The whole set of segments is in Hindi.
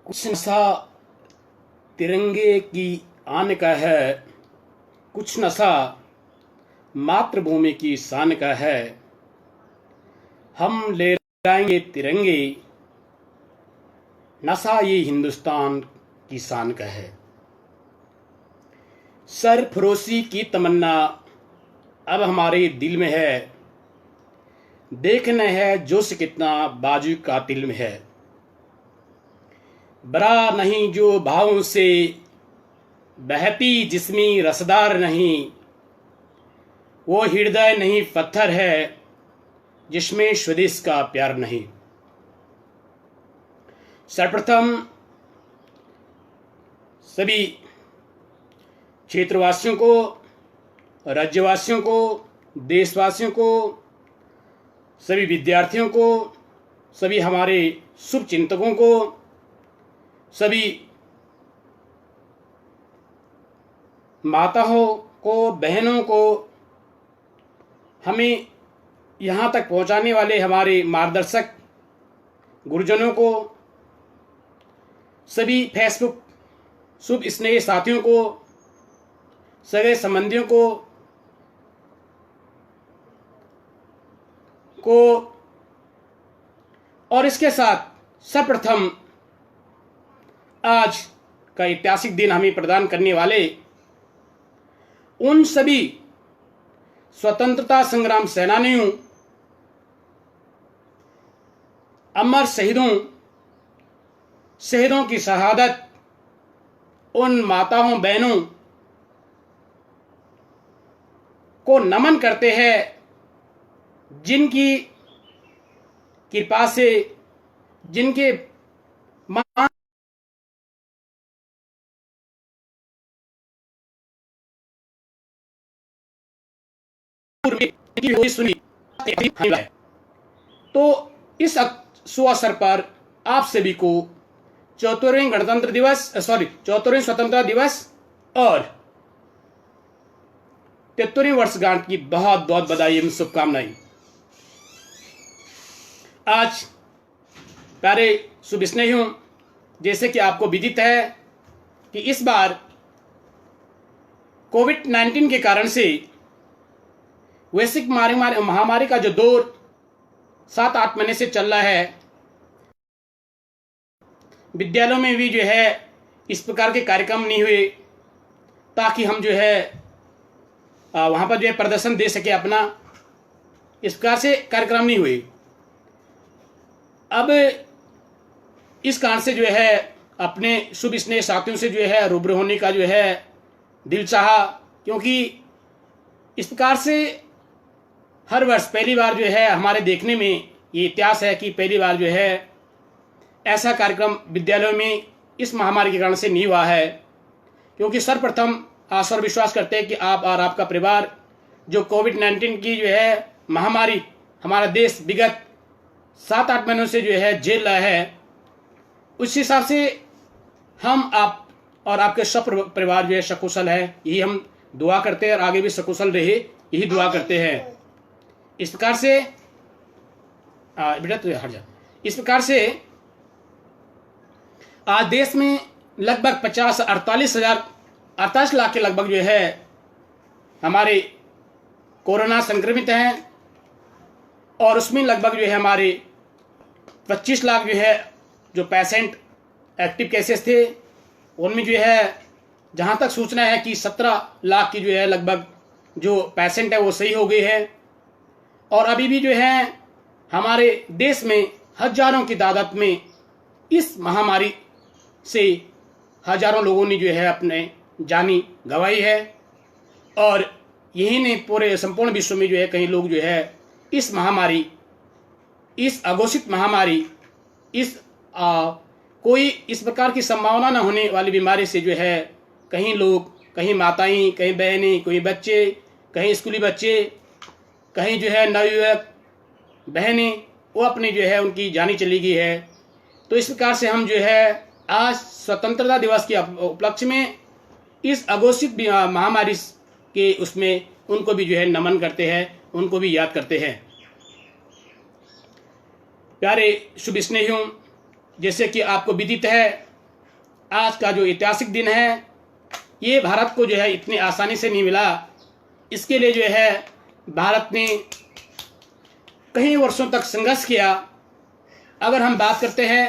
कुछ नशा तिरंगे की आन का है, कुछ नशा मातृभूमि की शान का है। हम लहराएंगे तिरंगे, नशा ये हिंदुस्तान की शान का है। सरफरोशी की तमन्ना अब हमारे दिल में है, देखना है जोश कितना बाजू का दिल में है। बरा नहीं जो भावों से बहती जिस्मी रसदार नहीं, वो हृदय नहीं पत्थर है जिसमें स्वदेश का प्यार नहीं। सर्वप्रथम सभी क्षेत्रवासियों को, राज्यवासियों को, देशवासियों को, सभी विद्यार्थियों को, सभी हमारे शुभ चिंतकों को, सभी माताओं को, बहनों को, हमें यहाँ तक पहुँचाने वाले हमारे मार्गदर्शक गुरुजनों को, सभी फेसबुक शुभ स्नेही साथियों को, सगे संबंधियों को और इसके साथ सर्वप्रथम आज का ऐतिहासिक दिन हमें प्रदान करने वाले उन सभी स्वतंत्रता संग्राम सेनानियों, अमर शहीदों की शहादत, उन माताओं बहनों को नमन करते हैं जिनकी कृपा से, जिनके सुनी। तो इस शुभ अवसर पर आप सभी को 74वें स्वतंत्रता दिवस और 73वीं वर्षगांठ की बहुत बहुत बधाई एवं शुभकामनाएं। आज प्यारे शुभ स्नेहियों, जैसे कि आपको विदित है कि इस बार कोविड-19 के कारण से वैश्विक महामारी का जो दौर 7-8 महीने से चल रहा है, विद्यालयों में भी जो है इस प्रकार के कार्यक्रम नहीं हुए ताकि हम जो है वहाँ पर जो है प्रदर्शन दे सके अपना। इस प्रकार से कार्यक्रम नहीं हुए। अब इस कारण से जो है अपने शुभ स्नेह साथियों से जो है रूबरू होने का जो है दिल चाहा, क्योंकि इस प्रकार से हर वर्ष पहली बार जो है हमारे देखने में ये इतिहास है कि पहली बार जो है ऐसा कार्यक्रम विद्यालयों में इस महामारी के कारण से नहीं हुआ है। क्योंकि सर्वप्रथम आशा और विश्वास करते हैं कि आप और आपका परिवार जो कोविड-19 की जो है महामारी हमारा देश विगत 7-8 महीनों से जो है झेल रहा है, उस हिसाब से हम आप और आपके सब परिवार जो है सकुशल है, यही हम दुआ करते हैं और आगे भी सकुशल रहे यही दुआ करते हैं। इस प्रकार से बेटा तो हट जा। इस प्रकार से आज देश में लगभग 48 लाख के लगभग जो है हमारे कोरोना संक्रमित हैं और उसमें लगभग जो है हमारे 25 लाख जो है जो पेशेंट एक्टिव केसेस थे, उनमें जो है जहां तक सूचना है कि 17 लाख की जो है लगभग जो पेशेंट है वो सही हो गए हैं। और अभी भी जो है हमारे देश में हजारों की तादाद में इस महामारी से हजारों लोगों ने जो है अपने जानी गंवाई है। और यही नहीं, पूरे संपूर्ण विश्व में जो है कई लोग जो है इस महामारी, इस अघोषित महामारी, इस कोई इस प्रकार की संभावना न होने वाली बीमारी से जो है कहीं लोग, कहीं माताएं, कहीं बहनें, कहीं बच्चे, कहीं स्कूली बच्चे, कहीं जो है नवयुवक बहनें, वो अपनी जो है उनकी जानी चली गई है। तो इस प्रकार से हम जो है आज स्वतंत्रता दिवस के उपलक्ष्य में इस अघोषित महामारी के उसमें उनको भी जो है नमन करते हैं, उनको भी याद करते हैं। प्यारे शुभ स्नेहियों, जैसे कि आपको विदित है आज का जो ऐतिहासिक दिन है ये भारत को जो है इतनी आसानी से नहीं मिला। इसके लिए जो है भारत ने कई वर्षों तक संघर्ष किया। अगर हम बात करते हैं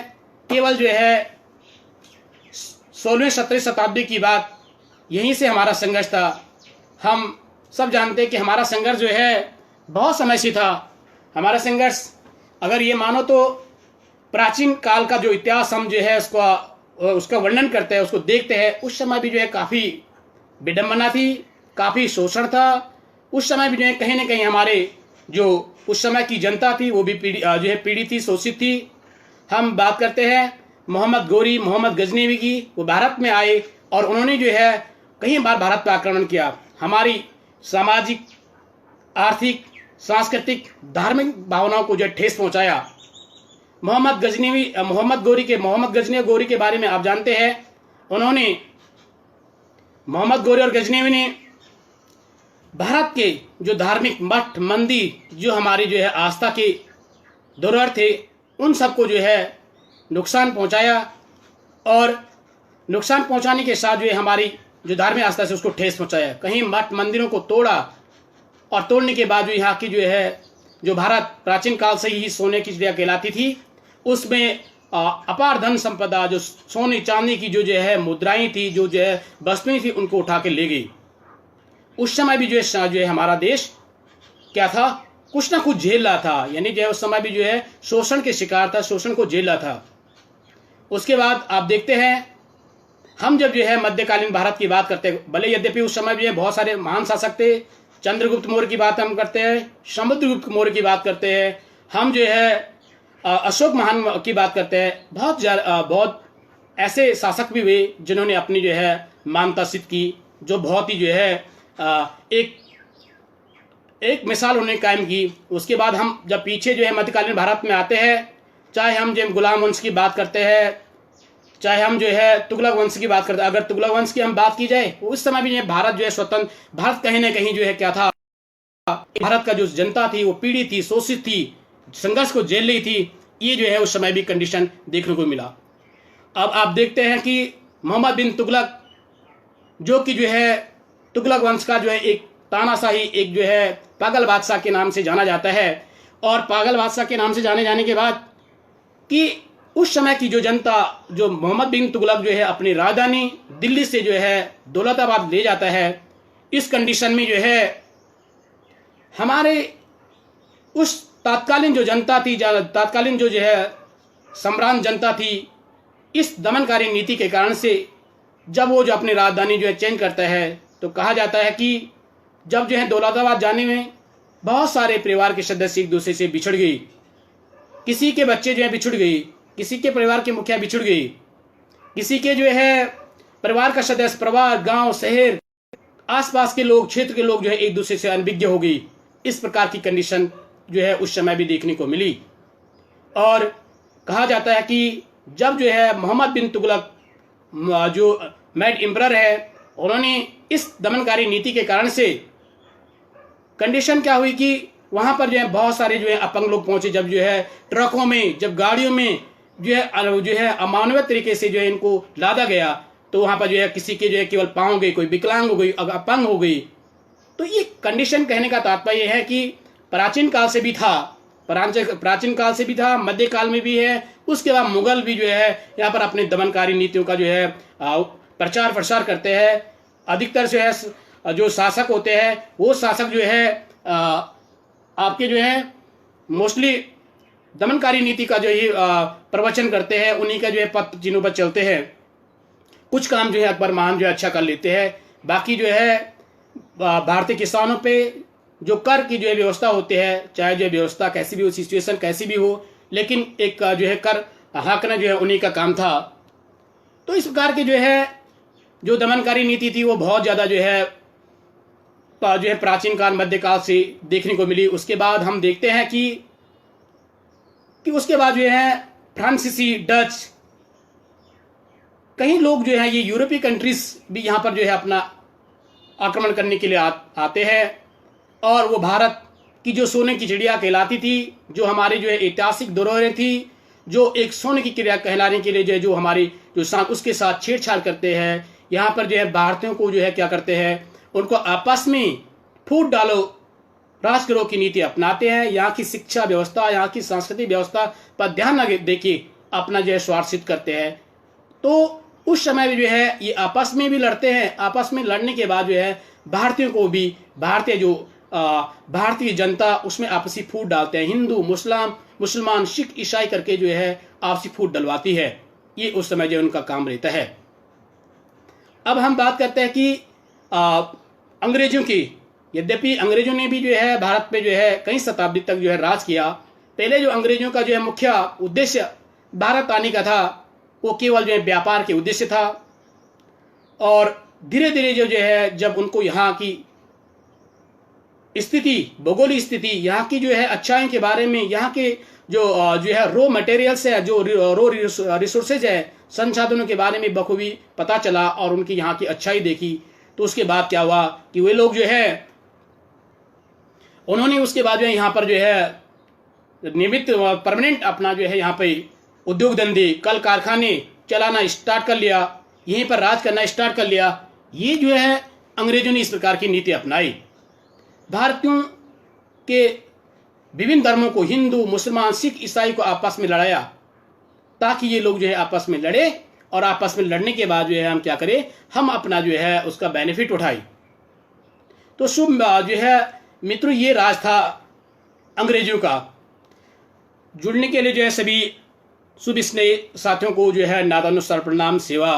केवल जो है 16वीं-17वीं शताब्दी की बात, यहीं से हमारा संघर्ष था। हम सब जानते हैं कि हमारा संघर्ष जो है बहुत समय से था। हमारा संघर्ष अगर ये मानो तो प्राचीन काल का जो इतिहास हम जो है उसका वर्णन करते हैं, उसको देखते हैं, उस समय भी जो है काफ़ी विडंबना थी, काफ़ी शोषण था। उस समय भी जो है कहीं ना कहीं हमारे जो उस समय की जनता थी वो भी पीड़ित थी, शोषित थी। हम बात करते हैं मोहम्मद गोरी, मोहम्मद गजनवी की। वो भारत में आए और उन्होंने जो है कई बार भारत पर आक्रमण किया, हमारी सामाजिक, आर्थिक, सांस्कृतिक, धार्मिक भावनाओं को जो ठेस पहुंचाया। मोहम्मद गजनवी गोरी के बारे में आप जानते हैं। उन्होंने, मोहम्मद गोरी और गजनवी ने भारत के जो धार्मिक मठ, मंदिर, जो हमारी जो है आस्था के धरोहर थे, उन सबको जो है नुकसान पहुंचाया। और नुकसान पहुंचाने के साथ जो है हमारी जो धार्मिक आस्था से उसको ठेस पहुंचाया। कहीं मठ मंदिरों को तोड़ा और तोड़ने के बाद जो यहाँ की जो है जो भारत प्राचीन काल से ही सोने की चिड़िया कहलाती थी, उसमें अपार धन संपदा, जो सोने चांदी की जो है मुद्राएं थी, जो है वस्तुएं थी, उनको उठा के ले गई। उस समय भी जो है हमारा देश क्या था, कुछ ना कुछ झेल रहा था। यानी जो है उस समय भी जो है शोषण के शिकार था, शोषण को झेल रहा था। उसके बाद आप देखते हैं, हम जब जो है मध्यकालीन भारत की बात करते हैं, भले यद्यपि उस समय भी बहुत सारे महान शासक थे, चंद्रगुप्त मौर्य की बात हम करते हैं, समुद्रगुप्त मौर्य की बात करते हैं, हम जो है अशोक महान की बात करते हैं। बहुत ऐसे शासक भी हुए जिन्होंने अपनी जो है मानता सिद्ध की, जो बहुत ही जो है एक मिसाल उन्होंने कायम की। उसके बाद हम जब पीछे जो है मध्यकालीन भारत में आते हैं, चाहे हम जो गुलाम वंश की बात करते हैं, चाहे हम जो है तुगलक वंश की बात करते हैं। अगर तुगलक वंश की हम बात की जाए, उस समय भी भारत जो है स्वतंत्र, भारत कहीं ना कहीं जो है क्या था, भारत का जो जनता थी वो पीड़ित थी, शोषित थी, संघर्ष को झेल रही थी। ये जो है उस समय भी कंडीशन देखने को मिला। अब आप देखते हैं कि मोहम्मद बिन तुगलक, जो कि जो है तुगलक वंश का जो है एक तानाशाही, एक जो है पागल बादशाह के नाम से जाना जाता है। और पागल बादशाह के नाम से जाने के बाद कि उस समय की जो जनता, जो मोहम्मद बिन तुगलक जो है अपनी राजधानी दिल्ली से जो है दौलताबाद ले जाता है। इस कंडीशन में जो है हमारे उस तात्कालीन जो जनता थी, तात्कालीन जो है सम्रांत जनता थी, इस दमनकारी नीति के कारण से जब वो जो अपनी राजधानी जो है चेंज करता है, तो कहा जाता है कि जब जो है दौलताबाद जाने में बहुत सारे परिवार के सदस्य एक दूसरे से बिछड़ गई, किसी के बच्चे जो है बिछड़ गई, किसी के परिवार के मुखिया बिछड़ गई, किसी के जो है परिवार का सदस्य, परिवार, गांव, शहर, आसपास के लोग, क्षेत्र के लोग जो है एक दूसरे से अनभिज्ञ हो गई। इस प्रकार की कंडीशन जो है उस समय भी देखने को मिली। और कहा जाता है कि जब जो है मोहम्मद बिन तुगलक जो मैड एम्परर है, उन्होंने इस दमनकारी नीति के कारण से कंडीशन क्या हुई कि वहां पर जो है बहुत सारे जो है अपंग लोग पहुंचे। जब जो है ट्रकों में, जब गाड़ियों में जो है अमानवीय तरीके से जो है इनको लादा गया, तो वहां पर जो है किसी के जो है केवल पाँव गई, कोई विकलांग हो गई, अपंग हो गई। तो ये कंडीशन कहने का तात्पर्य है कि प्राचीन काल से भी था, प्राचीन काल से भी था, मध्यकाल में भी है। उसके बाद मुगल भी जो है यहाँ पर अपने दमनकारी नीतियों का जो है प्रचार प्रसार करते हैं। अधिकतर जो है जो शासक होते हैं, वो शासक जो है आपके जो है मोस्टली दमनकारी नीति का जो ही प्रवचन करते हैं, उन्हीं का जो है पद चिन्हों पर चलते हैं। कुछ काम जो है अकबर महान जो है अच्छा कर लेते हैं, बाकी जो है भारतीय किसानों पे जो कर की जो है व्यवस्था होती है, चाहे जो है व्यवस्था कैसी भी हो, सिचुएशन कैसी भी हो, लेकिन एक जो है कर हाँकना जो है उन्हीं का काम था। तो इस प्रकार की जो है जो दमनकारी नीति थी वो बहुत ज़्यादा जो है प्राचीन काल, मध्यकाल से देखने को मिली। उसके बाद हम देखते हैं कि उसके बाद जो है फ्रांसीसी, डच, कई लोग जो है ये यूरोपीय कंट्रीज भी यहाँ पर जो है अपना आक्रमण करने के लिए आते हैं। और वो भारत की जो सोने की चिड़िया कहलाती थी, जो हमारी जो है ऐतिहासिक धरोहरें थी, जो एक सोने की क्रिया कहलाने के लिए जो हमारी जो साथ उसके साथ छेड़छाड़ करते हैं, यहाँ पर जो है भारतीयों को जो है क्या करते हैं, उनको आपस में फूट डालो राजगृह की नीति अपनाते हैं। यहाँ की शिक्षा व्यवस्था, यहाँ की सांस्कृतिक व्यवस्था पर ध्यान न देखिए अपना जो है स्वार्थ सिद्ध करते हैं। तो उस समय भी जो है ये आपस में भी लड़ते हैं। आपस में लड़ने के बाद जो है भारतीयों को भी भारतीय जनता उसमें आपसी फूट डालते हैं। हिंदू मुसलमान सिख ईसाई करके जो है आपसी फूट डलवाती है। ये उस समय जो उनका काम रहता है। अब हम बात करते हैं कि अंग्रेजों की। यद्यपि अंग्रेजों ने भी जो है भारत पे जो है कई शताब्दी तक जो है राज किया। पहले जो अंग्रेजों का जो है मुख्य उद्देश्य भारत आने का था वो केवल जो है व्यापार के उद्देश्य था। और धीरे धीरे जो है जब उनको यहाँ की स्थिति, भौगोलिक स्थिति, यहाँ की जो है अच्छाइयों के बारे में, यहाँ के जो है रॉ मटेरियल्स है, जो रॉ रिसोर्सेज है, संसाधनों के बारे में बखूबी पता चला और उनकी यहाँ की अच्छाई देखी, तो उसके बाद क्या हुआ कि वे लोग जो है उन्होंने उसके बाद जो है यहाँ पर जो है नियमित परमानेंट अपना जो है यहाँ पे उद्योग धंधे, कल कारखाने चलाना स्टार्ट कर लिया, यहीं पर राज करना स्टार्ट कर लिया। ये जो है अंग्रेजों ने इस प्रकार की नीति अपनाई। भारतीयों के विभिन्न धर्मों को, हिंदू मुसलमान सिख ईसाई को आपस में लड़ाया ताकि ये लोग जो है आपस में लड़े और आपस में लड़ने के बाद जो है हम क्या करें, हम अपना जो है उसका बेनिफिट उठाए। तो शुभ जो है मित्रों ये राज था अंग्रेजों का। जुड़ने के लिए जो है सभी शुभ स्नेही साथियों को जो है नादानुसार प्रणाम सेवा,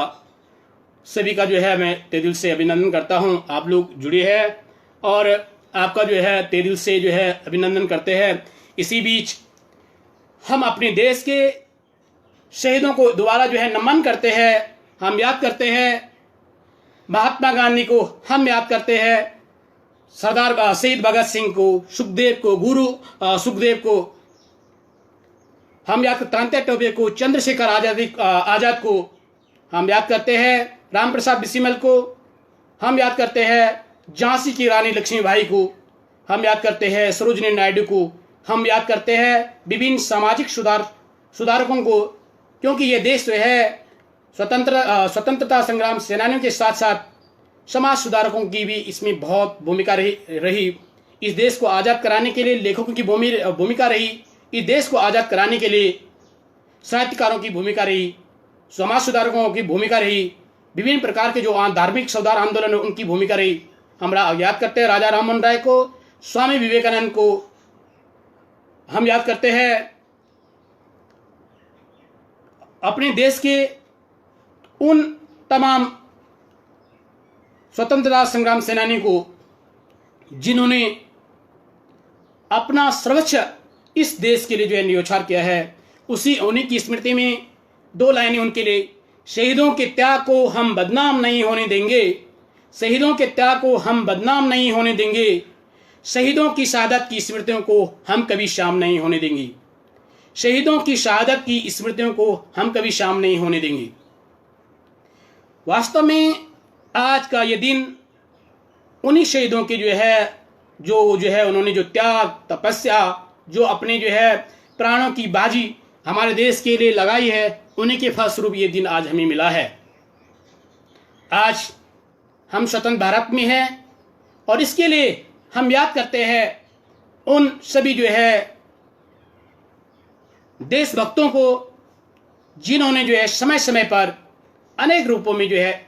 सभी का जो है मैं तहे दिल से अभिनंदन करता हूं। आप लोग जुड़े हैं और आपका जो है तहे दिल से जो है अभिनंदन करते हैं। इसी बीच हम अपने देश के शहीदों को दोबारा जो है नमन करते हैं, हम याद करते हैं महात्मा गांधी को, हम याद करते हैं सरदार शहीद भगत सिंह को, सुखदेव को, गुरु सुखदेव को, हम याद करते तांत्या टोपे को, चंद्रशेखर आजाद को, हम याद करते हैं राम प्रसाद बिस्मिल को, हम याद करते हैं झांसी की रानी लक्ष्मीबाई को, हम याद करते हैं सरोजिनी नायडू को, हम याद करते हैं विभिन्न सामाजिक सुधारकों को, क्योंकि ये देश जो है स्वतंत्रता संग्राम सेनानियों के साथ साथ समाज सुधारकों की भी इसमें बहुत भूमिका रही। इस देश को आज़ाद कराने के लिए लेखकों की भूमिका रही, इस देश को आज़ाद कराने के लिए साहित्यकारों की भूमिका रही, समाज सुधारकों की भूमिका रही, विभिन्न प्रकार के जो धार्मिक सुधार आंदोलन है उनकी भूमिका रही। हम याद करते हैं राजा राममोहन राय को, स्वामी विवेकानंद को, हम याद करते हैं अपने देश के उन तमाम स्वतंत्रता संग्राम सेनानी को जिन्होंने अपना सर्वोच्च इस देश के लिए जो है न्योछावर किया है। उन्हीं की स्मृति में दो लाइनें उनके लिए। शहीदों के त्याग को हम बदनाम नहीं होने देंगे, शहीदों के त्याग को हम बदनाम नहीं होने देंगे, शहीदों की शहादत की स्मृतियों को हम कभी शाम नहीं होने देंगे, शहीदों की शहादत की स्मृतियों को हम कभी शाम नहीं होने देंगे। वास्तव में आज का ये दिन उन्हीं शहीदों के जो है उन्होंने जो त्याग, तपस्या, जो अपने जो है प्राणों की बाजी हमारे देश के लिए लगाई है, उन्हीं के फलस्वरूप ये दिन आज हमें मिला है। आज हम स्वतंत्र भारत में हैं और इसके लिए हम याद करते हैं उन सभी जो है देशभक्तों को जिन्होंने जो है समय समय पर अनेक रूपों में जो है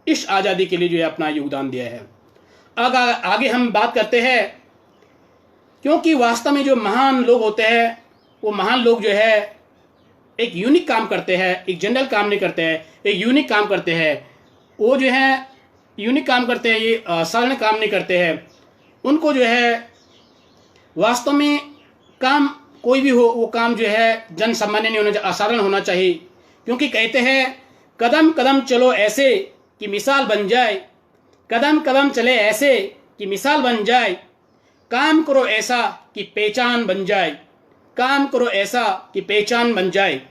इस आज़ादी के लिए जो है अपना योगदान दिया है। आगे हम बात करते हैं, क्योंकि वास्तव में जो महान लोग होते हैं वो महान लोग जो है एक यूनिक काम करते हैं, एक जनरल काम नहीं करते हैं, एक यूनिक काम करते हैं। वो जो है यूनिक काम करते हैं, ये साधारण काम नहीं करते हैं। उनको जो है वास्तव में काम कोई भी हो, वो काम जो है जन सामान्य नहीं होना चाहिए, असाधारण होना चाहिए। क्योंकि कहते हैं कदम कदम चलो ऐसे कि मिसाल बन जाए, कदम कदम चले ऐसे कि मिसाल बन जाए, काम करो ऐसा कि पहचान बन जाए, काम करो ऐसा कि पहचान बन जाए,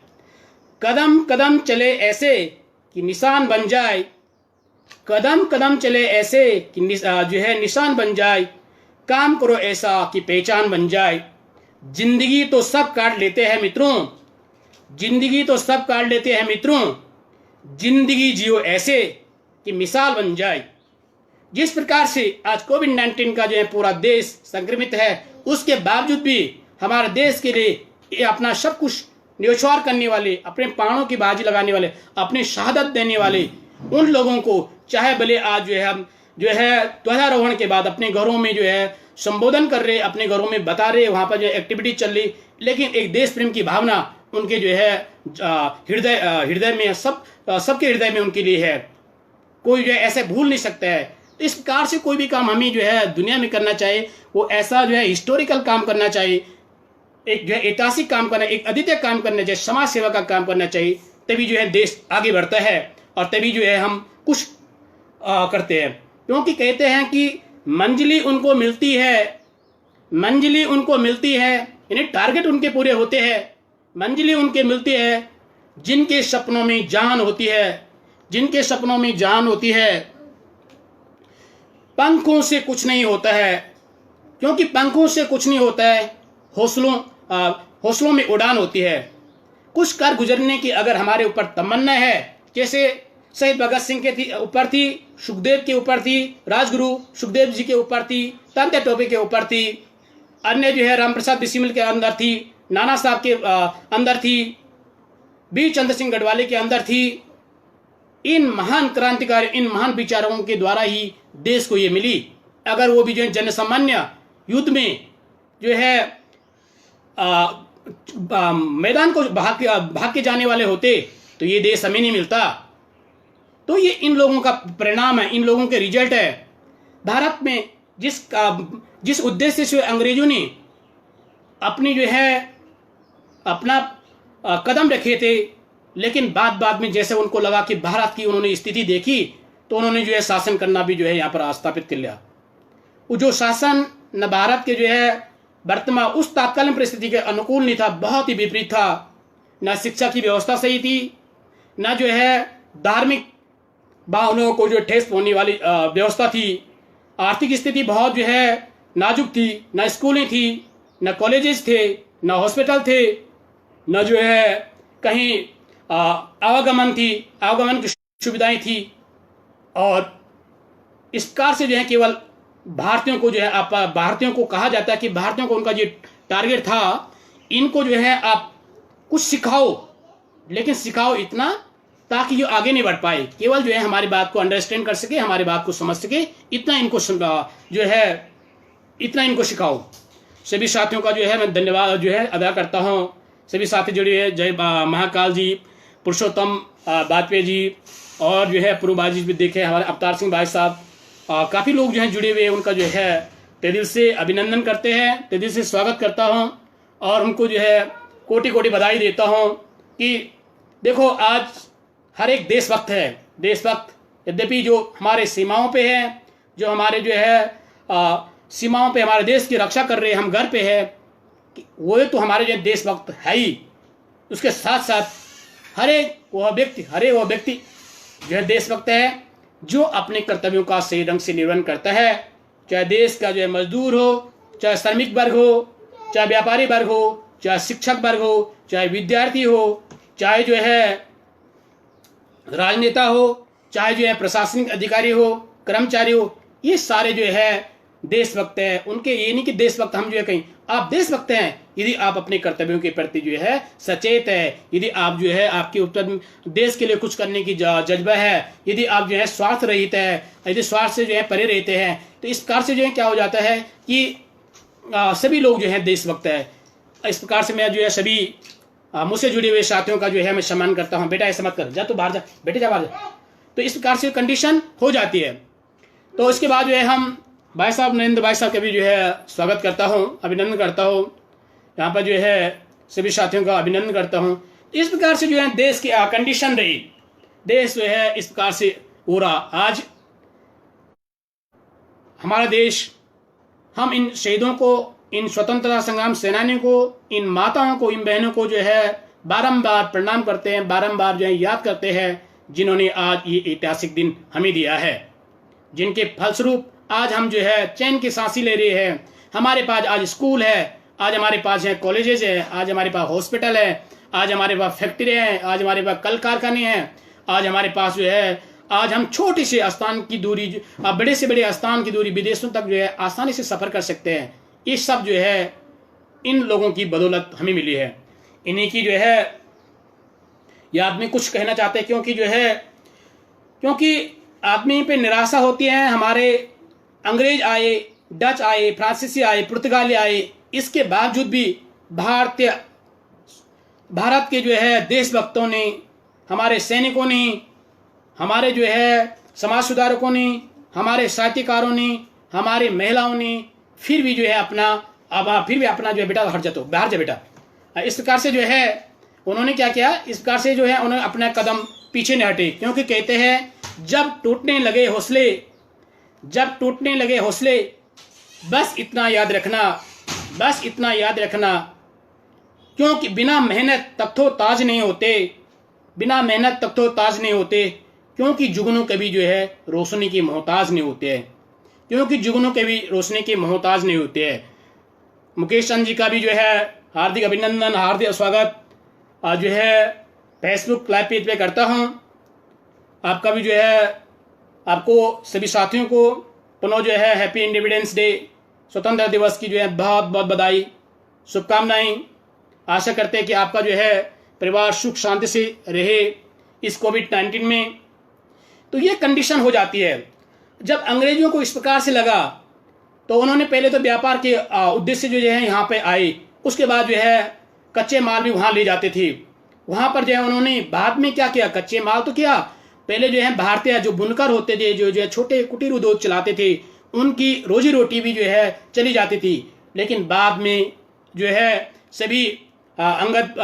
कदम कदम चले ऐसे कि निशान बन जाए, कदम कदम चले ऐसे कि जो है निशान बन जाए, काम करो ऐसा कि पहचान बन जाए। जिंदगी तो सब काट लेते हैं मित्रों, जिंदगी तो सब काट लेते हैं मित्रों, जिंदगी जियो ऐसे कि मिसाल बन जाए। जिस प्रकार से आज कोविड-19 का जो है पूरा देश संक्रमित है, उसके बावजूद भी हमारे देश के लिए ये अपना सब कुछ न्यौछावर करने वाले, अपने प्राणों की बाजी लगाने वाले, अपनी शहादत देने वाले उन लोगों को, चाहे भले आज जो है हम जो है ध्वजारोहण के बाद अपने घरों में जो है संबोधन कर रहे, अपने घरों में बता रहे, वहाँ पर जो एक्टिविटी चल रही, लेकिन एक देश प्रेम की भावना उनके जो है हृदय में सबके हृदय में उनके लिए है। कोई जो है ऐसे भूल नहीं सकता है। तो इस प्रकार से कोई भी काम हमें जो है दुनिया में करना चाहिए, वो ऐसा जो है हिस्टोरिकल काम करना चाहिए, एक जो है ऐतिहासिक काम करना, एक अद्वितीय काम करना चाहिए, समाज सेवा का काम करना चाहिए। तभी जो है देश आगे बढ़ता है और तभी जो है हम कुछ करते हैं। क्योंकि कहते हैं कि मंजिली उनको मिलती है, मंजिली उनको मिलती है, यानी टारगेट उनके पूरे होते हैं, मंजिली उनके मिलती है जिनके सपनों में जान होती है, जिनके सपनों में जान होती है। पंखों से कुछ नहीं होता है, क्योंकि पंखों से कुछ नहीं होता है, हौसलों में उड़ान होती है। कुछ कर गुजरने की अगर हमारे ऊपर तमन्ना है, जैसे शहीद भगत सिंह के ऊपर थी, सुखदेव के ऊपर थी, राजगुरु सुखदेव जी के ऊपर थी, तात्या टोपे के ऊपर थी, अन्य जो है रामप्रसाद बिस्मिल के अंदर थी, नाना साहब के अंदर थी, वीर चंद्र सिंह गढ़वाली के अंदर थी। इन महान क्रांतिकारी, इन महान विचारकों के द्वारा ही देश को ये मिली। अगर वो भी जो है जनसामान्य युद्ध में जो है मैदान को भाग के जाने वाले होते तो ये देश हमें नहीं मिलता। तो ये इन लोगों का परिणाम है, इन लोगों के रिजल्ट है। भारत में जिस उद्देश्य से अंग्रेजों ने अपनी जो है अपना कदम रखे थे, लेकिन बाद में जैसे उनको लगा कि भारत की उन्होंने स्थिति देखी तो उन्होंने जो है शासन करना भी जो है यहाँ पर स्थापित कर लिया। वो जो शासन न भारत के जो है वर्तमान उस तात्कालीन परिस्थिति के अनुकूल नहीं था, बहुत ही विपरीत था। न शिक्षा की व्यवस्था सही थी, न जो है धार्मिक भावनाओं को जो ठेस पहुंचने वाली व्यवस्था थी। आर्थिक स्थिति बहुत जो है नाजुक थी, न स्कूलें थी, न कॉलेजेस थे, न हॉस्पिटल थे, न जो है कहीं आवागमन की सुविधाएं थी। और इस प्रकार से जो है केवल भारतीयों को जो है भारतीयों को कहा जाता है कि भारतीयों को उनका जो टारगेट था, इनको जो है आप कुछ सिखाओ, लेकिन सिखाओ इतना ताकि ये आगे नहीं बढ़ पाए, केवल जो है हमारी बात को अंडरस्टैंड कर सके, हमारी बात को समझ सके, इतना इनको जो है इतना इनको सिखाओ। सभी साथियों का जो है मैं धन्यवाद जो है अदा करता हूँ। सभी साथी जुड़े हैं, जय महाकाल जी, पुरुषोत्तम वाजपेयी जी, और जो है पूर्वबाजी भी देखे हमारे अवतार सिंह भाई साहब, काफ़ी लोग जो हैं जुड़े हुए, उनका जो है तहे दिल से अभिनंदन करते हैं, तहे दिल से स्वागत करता हूं और उनको जो है कोटि कोटि बधाई देता हूं कि देखो आज हर एक देशभक्त है। देशभक्त यद्यपि जो हमारे सीमाओं पे है, जो हमारे जो है सीमाओं पे हमारे देश की रक्षा कर रहे हैं, हम घर पे है, वो तो हमारे जो देशभक्त है ही। उसके साथ साथ हर एक वह व्यक्ति जो है देशभक्त है, जो अपने कर्तव्यों का सही ढंग से निर्वहन करता है। चाहे देश का जो है मजदूर हो, चाहे श्रमिक वर्ग हो, चाहे व्यापारी वर्ग हो, चाहे शिक्षक वर्ग हो, चाहे विद्यार्थी हो, चाहे जो है राजनेता हो, चाहे जो है प्रशासनिक अधिकारी हो, कर्मचारी हो, ये सारे जो है देशभक्त हैं। उनके ये नहीं कि देशभक्त हम जो है कहीं, आप देशभक्त हैं यदि आप अपने कर्तव्यों के प्रति जो है सचेत है, यदि आप जो है आपके ऊपर देश के लिए कुछ करने की जज्बा है, यदि आप जो है स्वार्थ रहित है, यदि स्वार्थ से जो है परे रहते हैं, तो इस प्रकार से जो है क्या हो जाता है कि सभी लोग जो है देशभक्त है। इस प्रकार से मैं जो है सभी मुझसे जुड़े हुए साथियों का जो है मैं सम्मान करता हूँ। बेटा ऐसा मत कर, जा तो बाहर जा, बेटे जा बाहर जा। तो इस प्रकार से कंडीशन हो जाती है। तो इसके बाद जो है हम भाई साहब नरेंद्र भाई साहब का भी जो है स्वागत करता हूँ, अभिनंदन करता हूँ, यहाँ पर जो है सभी साथियों का अभिनंदन करता हूँ। इस प्रकार से जो है देश की कंडीशन रही, देश जो है इस प्रकार से हो रहा। आज हमारा देश, हम इन शहीदों को, इन स्वतंत्रता संग्राम सेनानियों को, इन माताओं को, इन बहनों को जो है बारंबार प्रणाम करते हैं, बारंबार जो है याद करते हैं, जिन्होंने आज ये ऐतिहासिक दिन हमें दिया है, जिनके फलस्वरूप आज हम जो है चैन की सांसें ले रहे हैं। हमारे पास आज स्कूल है, आज हमारे पास है कॉलेजेस है, आज हमारे पास हॉस्पिटल है, आज हमारे पास फैक्ट्री हैं, आज हमारे पास कल कारखाने हैं, आज हमारे पास जो है आज हम छोटे से स्थान की दूरी, बड़े से बड़े स्थान की दूरी विदेशों तक जो है आसानी से सफ़र कर सकते हैं। ये सब जो है इन लोगों की बदौलत हमें मिली है। इन्हीं की जो है ये आदमी कुछ कहना चाहते हैं, क्योंकि आदमी पे निराशा होती है। हमारे अंग्रेज आए, डच आए, फ्रांसीसी आए, पुर्तगाली आए, इसके बावजूद भी भारत के जो है देशभक्तों ने, हमारे सैनिकों ने, हमारे जो है समाज सुधारकों ने, हमारे साहित्यकारों ने, हमारी महिलाओं ने फिर भी जो है अपना जो है बेटा हट जातो बाहर जा बेटा, इस प्रकार से जो है उन्होंने क्या किया, इस प्रकार से जो है उन्होंने अपना कदम पीछे नहीं हटे। क्योंकि कहते हैं जब टूटने लगे हौसले बस इतना याद रखना, क्योंकि बिना मेहनत तख्तो ताज नहीं होते, क्योंकि जुगनू कभी जो है रोशनी की मोहताज नहीं होते हैं। मुकेश चंद जी का भी जो है हार्दिक अभिनंदन, हार्दिक स्वागत आज जो है फेसबुक लाइव पेज पे करता हूं। आपका भी जो है, आपको सभी साथियों को पुनः जो है हैप्पी इंडिपेंडेंस डे, स्वतंत्रता दिवस की जो है बहुत बहुत बधाई, शुभकामनाएं। आशा करते हैं कि आपका जो है परिवार सुख शांति से रहे इस कोविड-19 में। तो ये कंडीशन हो जाती है। जब अंग्रेजों को इस प्रकार से लगा तो उन्होंने पहले तो व्यापार के उद्देश्य जो है यहाँ पे आए, उसके बाद जो है कच्चे माल भी वहाँ ले जाते थे। वहाँ पर जो है उन्होंने बाद में क्या किया, कच्चे माल तो किया, पहले जो है भारतीय जो बुनकर होते थे, जो है छोटे कुटीर उद्योग चलाते थे, उनकी रोजी रोटी भी जो है चली जाती थी। लेकिन बाद में जो है सभी अंगद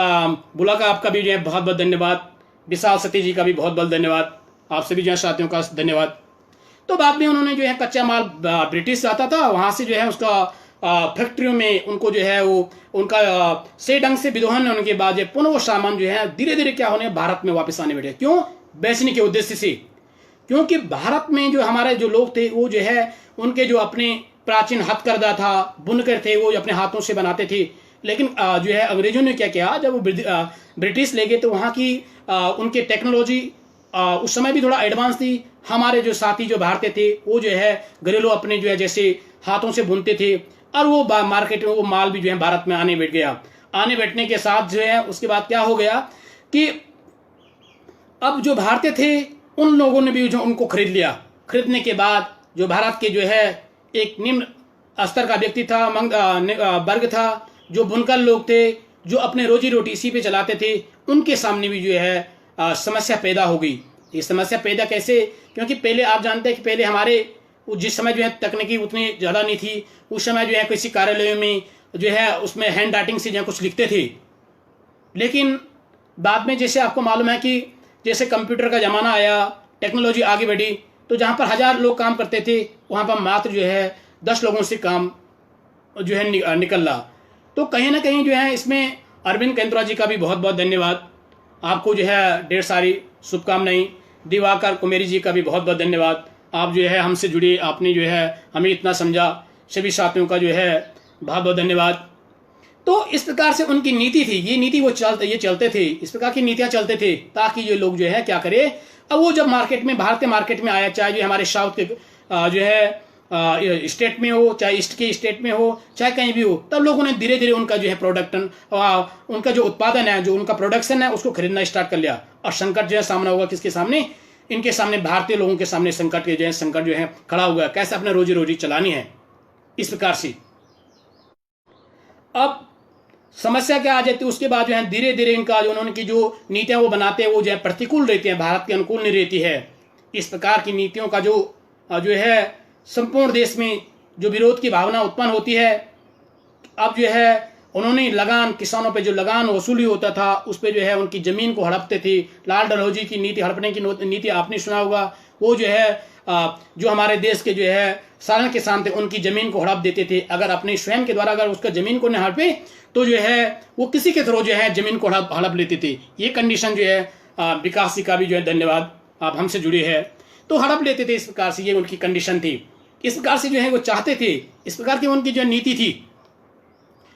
बुला का आपका भी जो है बहुत बहुत धन्यवाद, विशाल सती जी का भी बहुत बहुत धन्यवाद, आप सभी जो है साथियों का धन्यवाद। तो बाद में उन्होंने जो है कच्चा माल ब्रिटिश आता था, वहाँ से जो है उसका फैक्ट्रियों में उनको जो है वो उनका सही ढंग से विदोहन होने के बाद पुनः वो सामान जो है धीरे धीरे क्या होने भारत में वापस आने बैठे। क्यों? बेचने के उद्देश्य से। क्योंकि भारत में जो हमारे जो लोग थे वो जो है उनके जो अपने प्राचीन हथकरघा था, बुनकर थे, वो अपने हाथों से बनाते थे। लेकिन जो है अंग्रेजों ने क्या किया, जब वो ब्रिटिश ले गए तो वहाँ की उनकी टेक्नोलॉजी उस समय भी थोड़ा एडवांस थी। हमारे जो साथी जो भारतीय थे वो जो है घरेलू अपने जो है जैसे हाथों से बुनते थे, और वो मार्केट में वो माल भी जो है भारत में आने बैठ गया। आने बैठने के साथ जो है उसके बाद क्या हो गया कि अब जो भारतीय थे उन लोगों ने भी जो उनको खरीद लिया। खरीदने के बाद जो भारत के जो है एक निम्न स्तर का व्यक्ति था, वर्ग था, जो बुनकर लोग थे, जो अपने रोजी रोटी इसी पे चलाते थे, उनके सामने भी जो है समस्या पैदा हो गई। ये समस्या पैदा कैसे? क्योंकि पहले आप जानते हैं कि पहले हमारे जिस समय जो है तकनीकी उतनी ज़्यादा नहीं थी, उस समय जो है किसी कार्यालय में जो है उसमें हैंड राइटिंग से जो है कुछ लिखते थे। लेकिन बाद में जैसे आपको मालूम है कि जैसे कंप्यूटर का ज़माना आया, टेक्नोलॉजी आगे बढ़ी, तो जहाँ पर 1000 लोग काम करते थे वहाँ पर मात्र जो है 10 लोगों से काम जो है निकल रहा। तो कहीं ना कहीं जो है इसमें अरविंद केंद्रा जी का भी बहुत बहुत धन्यवाद, आपको जो है ढेर सारी शुभकामनाएं। दिवाकर कुमेरी जी का भी बहुत बहुत धन्यवाद, आप जो है हमसे जुड़े, आपने जो है हमें इतना समझा। सभी साथियों का जो है बहुत बहुत धन्यवाद। तो इस प्रकार से उनकी नीति थी, ये नीति वो चलते थे, इस प्रकार की नीतियाँ चलते थे ताकि ये लोग जो है क्या करे। अब वो जब मार्केट में, भारतीय मार्केट में आया, चाहे जो हमारे साउथ के जो है स्टेट में हो, चाहे ईस्ट के स्टेट में हो, चाहे कहीं भी हो, तब लोगों ने धीरे धीरे उनका जो है उनका जो उत्पादन है, जो उनका प्रोडक्शन है, उसको खरीदना स्टार्ट कर लिया। और संकट जो है सामना होगा किसके सामने? इनके सामने, भारतीय लोगों के सामने संकट जो है खड़ा हुआ है। कैसे अपने रोजी रोटी चलानी है, इस प्रकार से। अब समस्या क्या आ जाती है, उसके बाद जो है धीरे धीरे इनका जो उन्होंने की जो नीतियां वो बनाते हैं वो जो है प्रतिकूल रहती हैं, भारत के अनुकूल नहीं रहती है। इस प्रकार की नीतियों का जो है संपूर्ण देश में जो विरोध की भावना उत्पन्न होती है। अब जो है उन्होंने लगान, किसानों पे जो लगान वसूली होता था उस पे जो है उनकी ज़मीन को हड़पते थे। लाल डलहौजी की नीति, हड़पने की नीति आपने सुना होगा। वो जो है जो हमारे देश के जो है साधारण किसान थे उनकी ज़मीन को हड़प देते थे। अगर अपने स्वयं के द्वारा अगर उसका ज़मीन को न हड़पे तो जो है वो किसी के थ्रू जो है ज़मीन को हड़प लेते थे। ये कंडीशन जो है विकास जी का भी जो है धन्यवाद, आप हमसे जुड़े हैं। तो हड़प लेते थे, इस प्रकार से ये उनकी कंडीशन थी। इस प्रकार से जो है वो चाहते थे, इस प्रकार की उनकी जो नीति थी,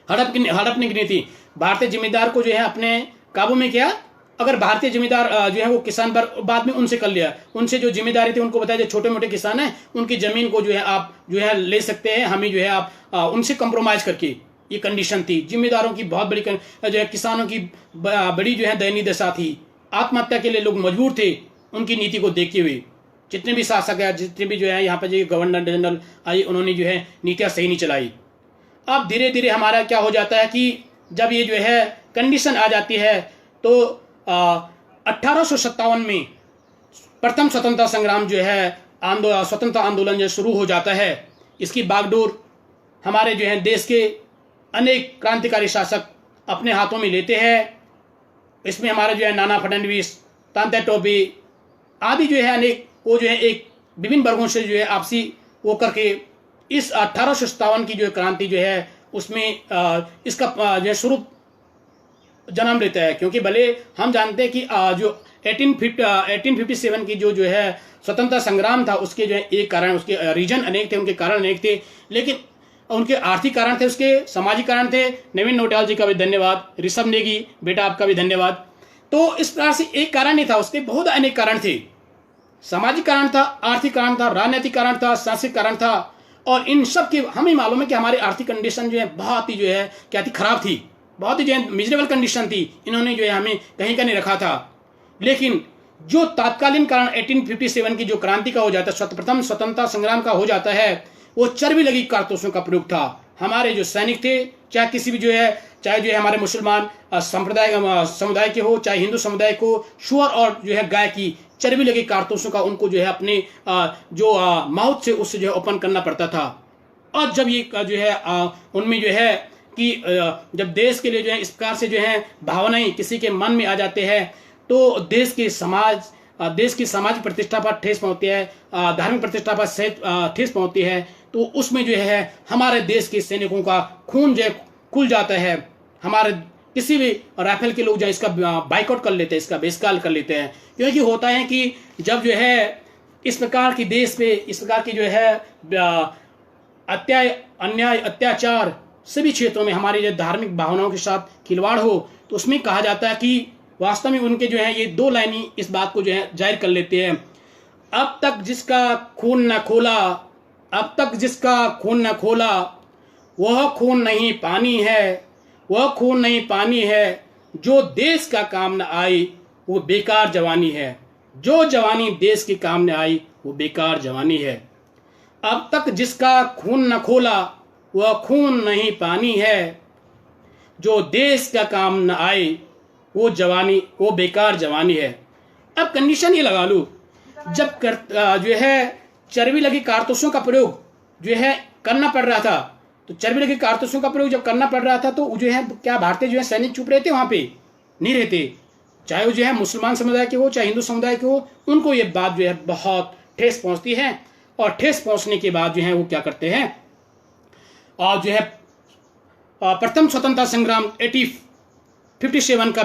हड़पने की नीति। भारतीय जिम्मेदार को जो है अपने काबू में किया। अगर भारतीय जमींदार जो है वो किसान पर बाद में उनसे कर लिया, उनसे जो जिम्मेदारी थी उनको बताया जो छोटे मोटे किसान हैं उनकी ज़मीन को जो है आप जो है ले सकते हैं, हमें जो है आप उनसे कंप्रोमाइज करके, ये कंडीशन थी। जिम्मेदारों की बहुत बड़ी जो है किसानों की बड़ी जो है दयनीय दशा थी, आत्महत्या के लिए लोग मजबूर थे उनकी नीति को देखते हुए। जितने भी शासक है, जितने भी जो है यहाँ पर जो गवर्नर जनरल आई, उन्होंने जो है नीतियाँ सही नहीं चलाई। अब धीरे धीरे हमारा क्या हो जाता है कि जब ये जो है कंडीशन आ जाती है तो 1857 में प्रथम स्वतंत्रता संग्राम जो है स्वतंत्रता आंदोलन जो शुरू हो जाता है। इसकी बागडोर हमारे जो है देश के अनेक क्रांतिकारी शासक अपने हाथों में लेते हैं। इसमें हमारे जो है नाना फडणवीस, तात्या टोपे आदि जो है अनेक वो जो है एक विभिन्न वर्गों से जो है आपसी वो करके इस 1857 की जो क्रांति जो है उसमें इसका जो है स्वरूप जन्म लेता है। क्योंकि भले हम जानते हैं कि जो 1857 की जो है स्वतंत्रता संग्राम था, उसके जो है एक कारण, उसके रीजन अनेक थे, उनके कारण अनेक थे, लेकिन उनके आर्थिक कारण थे, उसके सामाजिक कारण थे। नवीन नौटियाल जी का भी धन्यवाद, ऋषभ नेगी बेटा आपका भी धन्यवाद। तो इस प्रकार से एक कारण नहीं था, उसके बहुत अनेक कारण थे। सामाजिक कारण था, आर्थिक कारण था, राजनीतिक कारण था, सांस्कृतिक कारण था। और इन सब की हमें मालूम है कि हमारी आर्थिक कंडीशन जो है बहुत ही जो है क्या थी, खराब थी, बहुत ही जो है मिजरेबल कंडीशन थी। इन्होंने जो है हमें कहीं का नहीं रखा था। लेकिन जो तात्कालीन कारण 1857 की जो क्रांति का हो जाता है, प्रथम स्वतंत्रता संग्राम का हो जाता है, वो चर्बी लगी कारतूसों का प्रयोग था। हमारे जो सैनिक थे, चाहे किसी भी जो है, चाहे जो है हमारे मुसलमान समुदाय के हो, चाहे हिंदू समुदाय को, शुअर और जो है गाय की चर्बी लगी कारतूसों का उनको जो है अपने जो माउथ से उससे जो है ओपन करना पड़ता था। और जब ये जो है उनमें जो है कि जब देश के लिए जो है इस प्रकार से जो है भावनाएं किसी के मन में आ जाते हैं तो देश की सामाजिक प्रतिष्ठा पर ठेस पहुंचती है, धार्मिक प्रतिष्ठा पर ठेस पहुंचती है। तो उसमें जो है हमारे देश के सैनिकों का खून जो है खुल जाता है। हमारे किसी भी राइफल के लोग जो है इसका बाइकआउट कर लेते हैं, इसका बहिष्कार कर लेते हैं। क्योंकि होता है कि जब जो है इस प्रकार की देश पे इस प्रकार की जो है अन्याय अत्याचार सभी क्षेत्रों में हमारी जो धार्मिक भावनाओं के साथ खिलवाड़ हो, तो उसमें कहा जाता है कि वास्तव में उनके जो है ये दो लाइनें इस बात को जो है जाहिर कर लेते हैं। अब तक जिसका खून न खोला, अब तक जिसका खून न खोला, वह खून नहीं पानी है, वह खून नहीं पानी है। जो देश का काम न आई वो बेकार जवानी है, जो जवानी देश के काम न आई वो बेकार जवानी है। अब तक जिसका खून न खोला, वह खून नहीं पानी है। जो देश का काम न आए वो बेकार जवानी है। अब कंडीशन ये लगा लूँ, जब जो है चर्बी लगी कारतूसों का प्रयोग जो है करना पड़ रहा था, तो चर्बी लगी कारतूसों का प्रयोग जब करना पड़ रहा था तो जो है क्या भारतीय जो है सैनिक चुप रहते वहाँ पे? नहीं रहते। चाहे वो जो है मुसलमान समुदाय के हो, चाहे हिंदू समुदाय के हो, उनको ये बात जो है बहुत ठेस पहुँचती है। और ठेस पहुँचने के बाद जो है वो क्या करते हैं, और जो है प्रथम स्वतंत्रता संग्राम 1857 का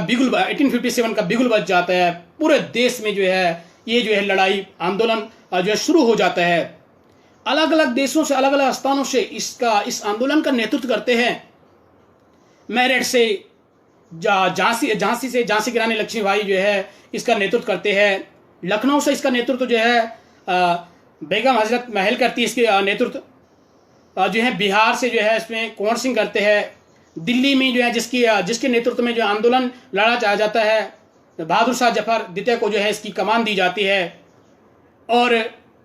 बिगुल बज जाता है। पूरे देश में जो है ये जो है लड़ाई आंदोलन जो है शुरू हो जाता है। अलग अलग देशों से, अलग अलग स्थानों से इस आंदोलन का नेतृत्व करते हैं। मेरठ से, झांसी की रानी लक्ष्मीबाई जो है इसका नेतृत्व करते हैं। लखनऊ से इसका नेतृत्व जो है बेगम हजरत महल करती है इसके नेतृत्व। जो है बिहार से जो है इसमें कुंवर सिंह करते हैं। दिल्ली में जो है जिसके नेतृत्व में जो आंदोलन लड़ा जाता है, बहादुर शाह जफर द्वितीय को जो है इसकी कमान दी जाती है। और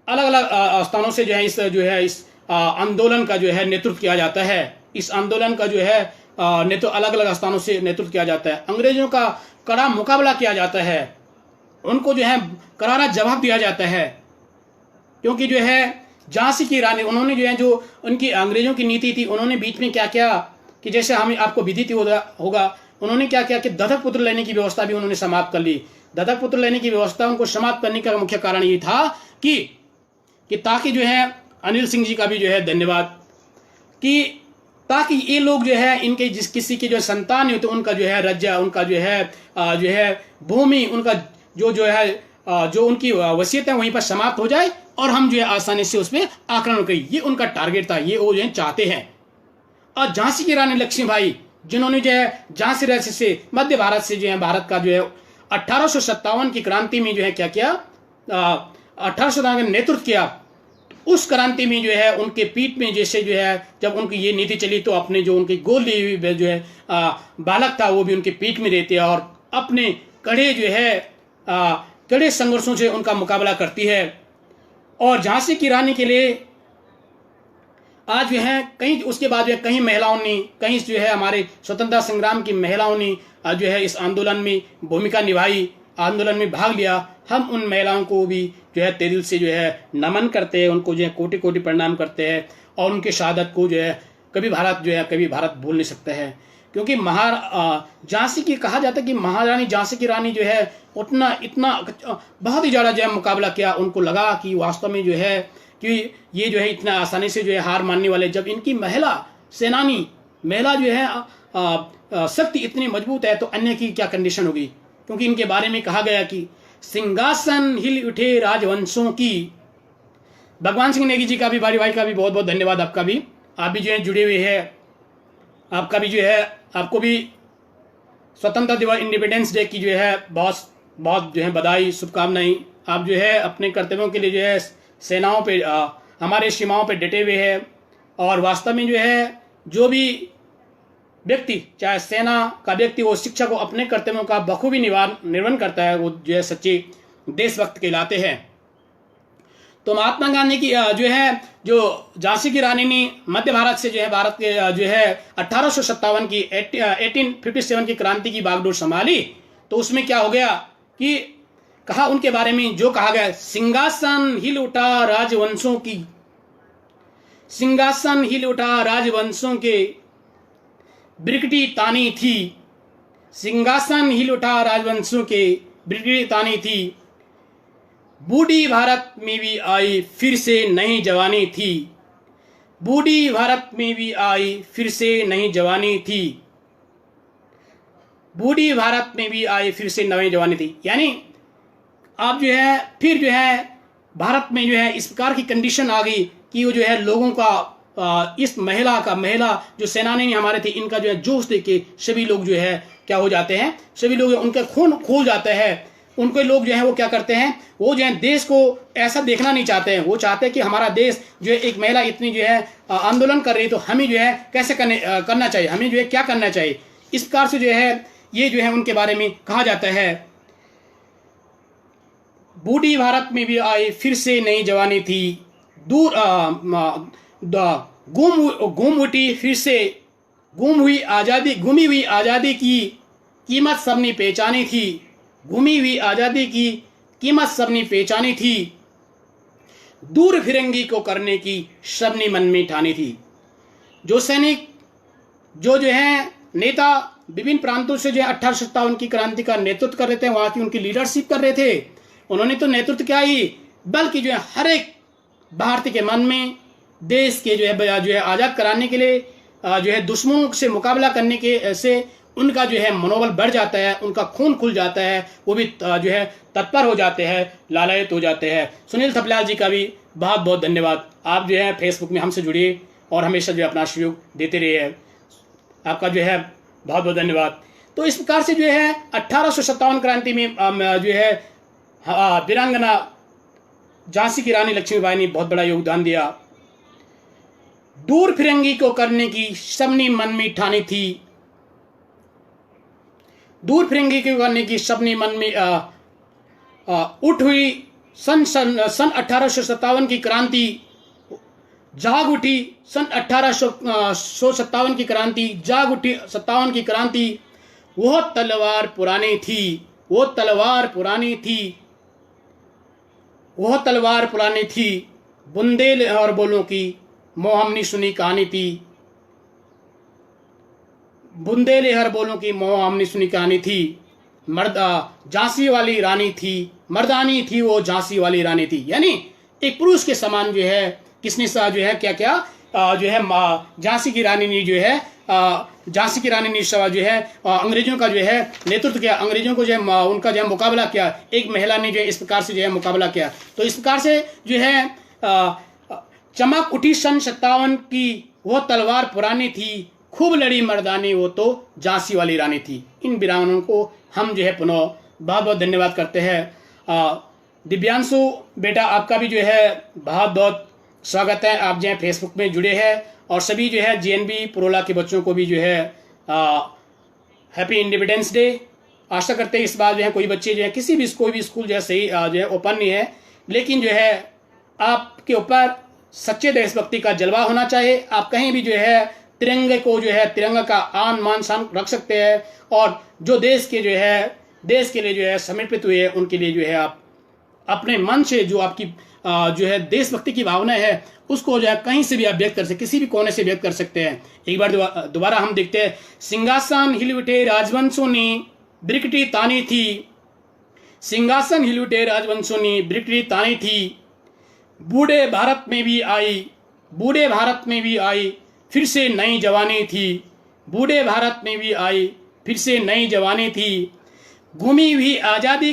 अलग अलग स्थानों से जो है इस आंदोलन का जो है नेतृत्व किया जाता है। इस आंदोलन का जो है नेतृत्व अलग अलग स्थानों से नेतृत्व किया जाता है। अंग्रेजों का कड़ा मुकाबला किया जाता है, उनको जो है करारा जवाब दिया जाता है। क्योंकि जो है झांसी की रानी, उन्होंने जो है जो उनकी अंग्रेजों की नीति थी, उन्होंने बीच में क्या किया कि जैसे हमें आपको विदित होगा, उन्होंने क्या किया कि दत्तक पुत्र लेने की व्यवस्था भी उन्होंने समाप्त कर ली। दत्तक पुत्र लेने की व्यवस्था उनको समाप्त करने का मुख्य कारण ये था कि ताकि जो है अनिल सिंह जी का भी जो है धन्यवाद, कि ताकि ये लोग जो है इनके किसी के जो संतान होते उनका जो है रज्जा, उनका जो है भूमि, उनका जो उनकी वसीयत है वहीं पर समाप्त हो जाए और हम जो है आसानी से उस पर आक्रमण करें। ये उनका टारगेट था, ये वो जो है चाहते हैं। और झांसी की रानी लक्ष्मीबाई जिन्होंने जो है झांसी राज्य से, मध्य भारत से जो है भारत का जो है 1857 की क्रांति में जो है क्या किया, 1857 का नेतृत्व किया। उस क्रांति में जो है उनके पीठ में जैसे जो है जब उनकी ये नीति चली तो अपने जो उनकी गोद ली हुई जो है बालक था वो भी उनके पीठ में रहते हैं और अपने कड़े जो है कड़े संघर्षों से उनका मुकाबला करती है। और झांसी की रानी के लिए आज जो है कहीं उसके बाद जो है कहीं महिलाओं ने, कहीं जो है हमारे स्वतंत्रता संग्राम की महिलाओं ने जो है इस आंदोलन में भूमिका निभाई, आंदोलन में भाग लिया। हम उन महिलाओं को भी जो है तहे दिल से जो है नमन करते हैं, उनको जो है कोटि कोटि प्रणाम करते हैं और उनके शहादत को जो है कभी भारत भूल नहीं सकता है। क्योंकि झांसी की कहा जाता है कि महारानी झांसी की रानी जो है इतना बहुत ही ज़्यादा जो है मुकाबला किया। उनको लगा कि वास्तव में जो है कि ये जो है इतना आसानी से जो है हार मानने वाले, जब इनकी महिला सेनानी, महिला जो है शक्ति इतनी मजबूत है तो अन्य की क्या कंडीशन होगी। क्योंकि इनके बारे में कहा गया कि सिंहासन हिल उठे राजवंशों की। भगवान सिंह नेगी जी का भी, भाई का भी बहुत बहुत धन्यवाद। आपका भी, आप भी जो है जुड़े हुए हैं, आपका भी जो है, आपको भी स्वतंत्रता दिवस इंडिपेंडेंस डे की जो है बहुत बहुत जो है बधाई, शुभकामनाएं। आप जो है अपने कर्तव्यों के लिए जो है सेनाओं पे, हमारे सीमाओं पे डटे हुए हैं। और वास्तव में जो है जो भी व्यक्ति, चाहे सेना का व्यक्ति, वो शिक्षा को अपने कर्तव्यों का बखूबी निर्वहन करता है, वो जो है सच्चे देशभक्त कहलाते हैं। तो महात्मा गांधी की जो है जो झांसी की रानी ने मध्य भारत से जो है भारत के जो है 1857 की 1857 की क्रांति की बागडोर संभाली। तो उसमें क्या हो गया कि कहा उनके बारे में जो कहा गया, सिंहासन हिल उठा राजवंशों की, सिंहासन हिल उठा राजवंशों के ब्रिकटी तानी थी, सिंहासन हिल उठा राजवंशों के ब्रिकटी तानी थी। बूढ़ी भारत में भी आई फिर से नई जवानी थी, बूढ़ी भारत में भी आई फिर से नई जवानी थी, बूढ़ी भारत में भी आई फिर से नई जवानी थी। यानी आप जो है फिर जो है भारत में जो है इस प्रकार की कंडीशन आ गई कि वो जो है लोगों का इस महिला जो सेनानी हमारे थे, इनका जो है जोश देख के सभी लोग जो है क्या हो जाते हैं, सभी लोग उनका खून खोल जाते हैं। उनके लोग जो है वो क्या करते हैं, वो जो है देश को ऐसा देखना नहीं चाहते हैं। वो चाहते हैं कि हमारा देश जो है एक महिला इतनी जो है आंदोलन कर रही है तो हमें जो है कैसे करना चाहिए, हमें जो है क्या करना चाहिए। इस प्रकार से जो है ये जो है उनके बारे में कहा जाता है। बूढ़ी भारत में भी आई फिर से नई जवानी थी, दूर गुम उठी फिर से गुमी हुई आज़ादी की कीमत सबने पहचानी थी, गुमी हुई आज़ादी की कीमत सबने पहचानी थी, दूर फिरंगी को करने की सबने मन में ठानी थी। जो सैनिक जो है नेता विभिन्न प्रांतों से जो है 1857 की क्रांति का नेतृत्व कर रहे थे, वहाँ की उनकी लीडरशिप कर रहे थे, उन्होंने तो नेतृत्व क्या ही बल्कि जो है हर एक भारतीय के मन में देश के जो है आज़ाद कराने के लिए जो है दुश्मनों से मुकाबला करने के से उनका जो है मनोबल बढ़ जाता है, उनका खून खुल जाता है, वो भी जो है तत्पर हो जाते हैं, लालायित हो जाते हैं। सुनील थपलियाल जी का भी बहुत बहुत धन्यवाद। आप जो है फेसबुक में हमसे जुड़िए और हमेशा जो है अपना सहयोग देते रहिए, आपका जो है बहुत बहुत धन्यवाद। तो इस प्रकार से जो है 1857 क्रांति में जो है वीरांगना झांसी की रानी लक्ष्मीबाई ने बहुत बड़ा योगदान दिया। दूर फिरंगी को करने की सबने मन में ठानी थी, दूर फिरंगी को करने की सबने मन में उठ हुई। सन 1857 की क्रांति जाग उठी, सन 1857 की क्रांति जाग उठी, 57 की क्रांति। वह तलवार पुरानी थी, वो तलवार पुरानी थी, वह तलवार पुरानी थी, बुंदेल और बोलों की मोह हमने सुनी कहानी थी, बुंदेले हर बोलों की मोह हमने सुनी कहानी थी। झांसी वाली रानी थी, मर्दानी थी वो झांसी वाली रानी थी। यानी एक पुरुष के समान जो है किसने सा जो है क्या क्या जो है झांसी की रानी ने जो है झांसी की रानी ने जो है अंग्रेजों का जो है नेतृत्व किया, अंग्रेजों को जो है उनका जो है मुकाबला किया। एक महिला ने जो है इस प्रकार से जो है मुकाबला किया। तो इस प्रकार से जो है चमक उठी सन 57 की, वह तलवार पुरानी थी, खूब लड़ी मर्दानी वो तो झांसी वाली रानी थी। इन वीरांगनाओं को हम जो है पुनः बहुत बहुत धन्यवाद करते हैं। दिव्यांशु बेटा, आपका भी जो है बहुत बहुत स्वागत है। आप जो है फेसबुक में जुड़े हैं, और सभी जो है JNV पुरोला के बच्चों को भी जो है हैप्पी इंडिपेंडेंस डे। आशा करते हैं इस बार जो है कोई बच्चे जो है कोई भी स्कूल जो है सही जो है ओपन नहीं है, लेकिन जो है आपके ऊपर सच्चे देशभक्ति का जलवा होना चाहिए। आप कहीं भी जो है तिरंगे को जो है तिरंगा का आन मान शान रख सकते हैं, और जो देश के लिए जो है समर्पित हुए हैं उनके लिए जो है आप अपने मन से जो आपकी जो है देशभक्ति की भावना है उसको जो है कहीं से भी आप व्यक्त कर सकते, किसी भी कोने से व्यक्त कर सकते हैं। एक बार दोबारा हम देखते हैं। सिंहासन हिलविटे राजवंशों ने ब्रिकटी तानी थी, सिंहासन हिलविटे राजवंशों ने ब्रिकटी तानी थी, बूढ़े भारत में भी आई फिर से नई जवानी थी, बूढ़े भारत में भी आई फिर से नई जवानी थी, घूमी हुई आज़ादी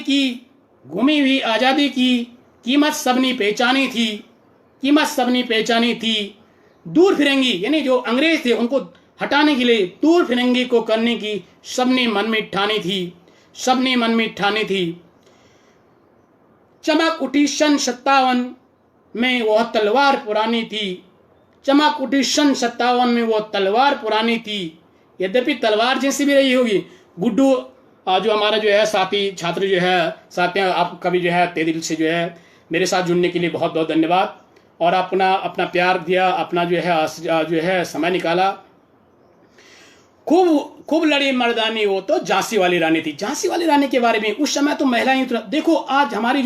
की कीमत सबने पहचानी थी, दूर फिरंगी यानी जो अंग्रेज थे उनको हटाने के लिए दूर फिरंगी को करने की सबने मन में ठानी थी। चमक उठी सन 57 में वह तलवार पुरानी थी, यद्यपि तलवार जैसी भी रही होगी। गुड्डू जो हमारा जो है साथी छात्र जो है साथियाँ, आपका भी जो है तहे दिल से जो है मेरे साथ जुड़ने के लिए बहुत बहुत धन्यवाद, और अपना प्यार दिया, अपना जो है समय निकाला। खूब लड़ी मर्दानी वो तो झांसी वाली रानी थी। झांसी वाली रानी के बारे में उस समय तो महिलाएं देखो, आज हमारे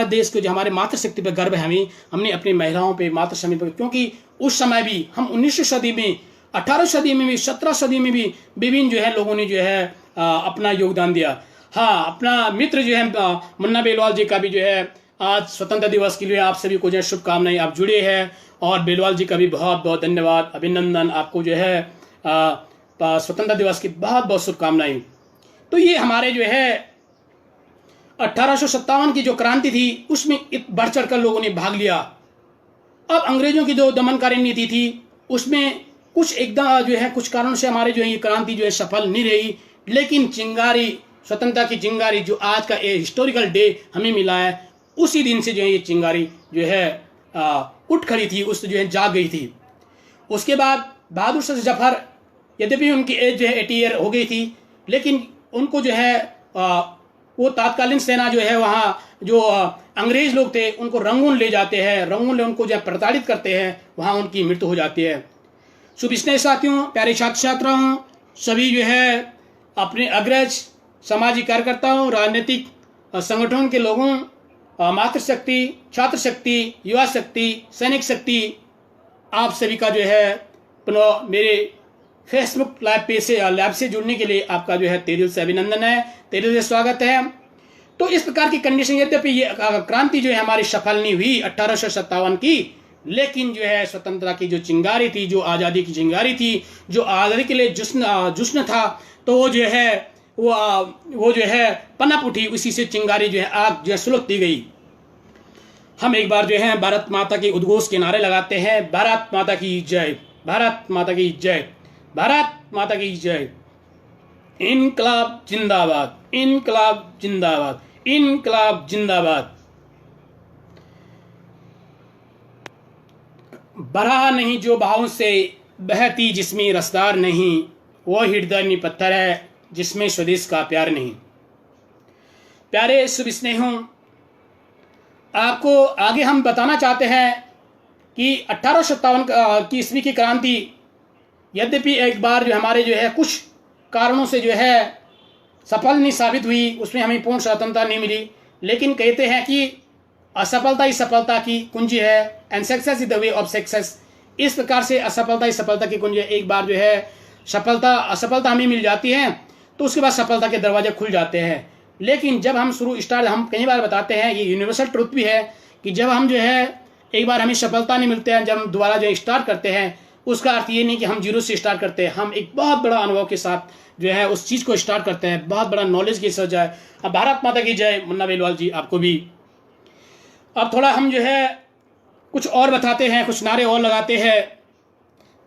देश को जो हमारे मातृशक्ति पर गर्व है, हमने अपनी महिलाओं पे मातृशक्ति पर, क्योंकि उस समय भी हम 19वीं सदी में 18वीं सदी में भी 17वीं सदी में भी विभिन्न जो है लोगों ने जो है अपना योगदान दिया। हाँ, अपना मित्र जो है मुन्ना बेलवाल जी का भी जो है आज स्वतंत्रता दिवस के लिए आप सभी को जो है शुभकामनाएं। आप जुड़े हैं, और बेलवाल जी का भी बहुत बहुत धन्यवाद, अभिनंदन। आपको जो है स्वतंत्रता दिवस की बहुत बहुत शुभकामनाएं। तो ये हमारे जो है 1857 की जो क्रांति थी उसमें बढ़ चढ़ कर लोगों ने भाग लिया। अब अंग्रेजों की जो दमनकारी नीति थी उसमें कुछ एकदम जो है कुछ कारणों से हमारे जो है ये क्रांति जो है सफल नहीं रही, लेकिन चिंगारी, स्वतंत्रता की चिंगारी जो आज का हिस्टोरिकल डे हमें मिला है, उसी दिन से जो है ये चिंगारी जो है उठ खड़ी थी, उस जो है जाग गई थी। उसके बाद बहादुर शाह जफर, यद्यपि उनकी एज जो है 80 ईयर हो गई थी, लेकिन उनको जो है वो तत्कालीन सेना जो है वहाँ जो अंग्रेज लोग थे उनको रंगून ले जाते हैं, रंगून ले उनको जो है प्रताड़ित करते हैं, वहाँ उनकी मृत्यु हो जाती है। सुविस्नेह साथियों, प्यारे छात्र छात्राओं, सभी जो है अपने अग्रज सामाजिक कार्यकर्ताओं, राजनीतिक संगठनों के लोगों, मातृशक्ति, छात्र शक्ति, युवा शक्ति, सैनिक शक्ति, आप सभी का जो है पुनः मेरे फेसबुक लाइव से जुड़ने के लिए आपका जो है तहे दिल से अभिनंदन है, तहे दिल से स्वागत है। तो इस प्रकार की कंडीशन, यद्यपि ये क्रांति जो है हमारी सफल नहीं हुई 1857 की, लेकिन जो है स्वतंत्रता की जो चिंगारी थी, जो आज़ादी की चिंगारी थी, जो आज़ादी के लिए जुश्न था, तो वो जो है वो जो है पनप उठी, उसी से चिंगारी जो है आग जो है सुलगती गई। हम एक बार जो है भारत माता के उद्घोष के नारे लगाते हैं, भारत माता की जय, भारत माता की जय, भारत माता की जय, इनकलाब जिंदाबाद, इनकलाब जिंदाबाद, इनकलाब जिंदाबाद। बरहा नहीं जो भावों से बहती जिसमें रसदार नहीं, वो हृदय में पत्थर है जिसमें स्वदेश का प्यार नहीं। प्यारे सुविस्नेहों, आपको आगे हम बताना चाहते हैं कि 1857 की ईस्वी की क्रांति, यद्यपि एक बार जो हमारे जो है कुछ कारणों से जो है सफल नहीं साबित हुई, उसमें हमें पूर्ण स्वतंत्रता नहीं मिली, लेकिन कहते हैं कि असफलता ही सफलता की कुंजी है, and success is the way of success. इस प्रकार से असफलता ही सफलता की कुंजी है। एक बार जो है असफलता हमें मिल जाती है तो उसके बाद सफलता के दरवाजे खुल जाते हैं। लेकिन जब हम हम कई बार बताते हैं, ये यूनिवर्सल ट्रुथ भी है कि जब हम जो है एक बार हमें सफलता नहीं मिलते हैं, जब हम दोबारा जो स्टार्ट करते हैं, उसका अर्थ ये नहीं कि हम जीरो से स्टार्ट करते हैं, हम एक बहुत बड़ा अनुभव के साथ जो है उस चीज़ को स्टार्ट करते हैं, बहुत बड़ा नॉलेज के साथ जाए। अब भारत माता की जय। मुन्ना बेलवाल जी, आपको भी। अब थोड़ा हम जो है कुछ और बताते हैं, कुछ नारे और लगाते हैं।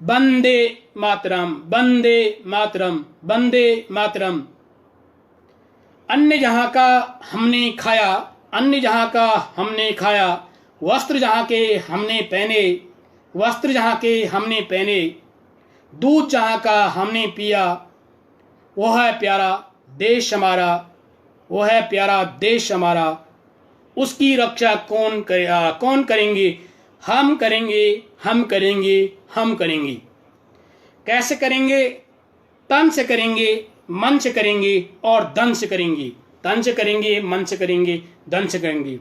वंदे मातरम, वंदे मातरम, वंदे मातरम। अन्य जहां का हमने खाया, अन्य जहां का हमने खाया, वस्त्र जहां के हमने पहने, वस्त्र जहां के हमने पहने, दूध जहां का हमने पिया, वो है प्यारा देश हमारा, वो है प्यारा देश हमारा। उसकी रक्षा कौन करेंगे? हम करेंगे, हम करेंगे, हम करेंगे। कैसे करेंगे? तन से करेंगे, मन से करेंगे और धन से करेंगे। तन से करेंगे, मन से करेंगे, धन से करेंगे।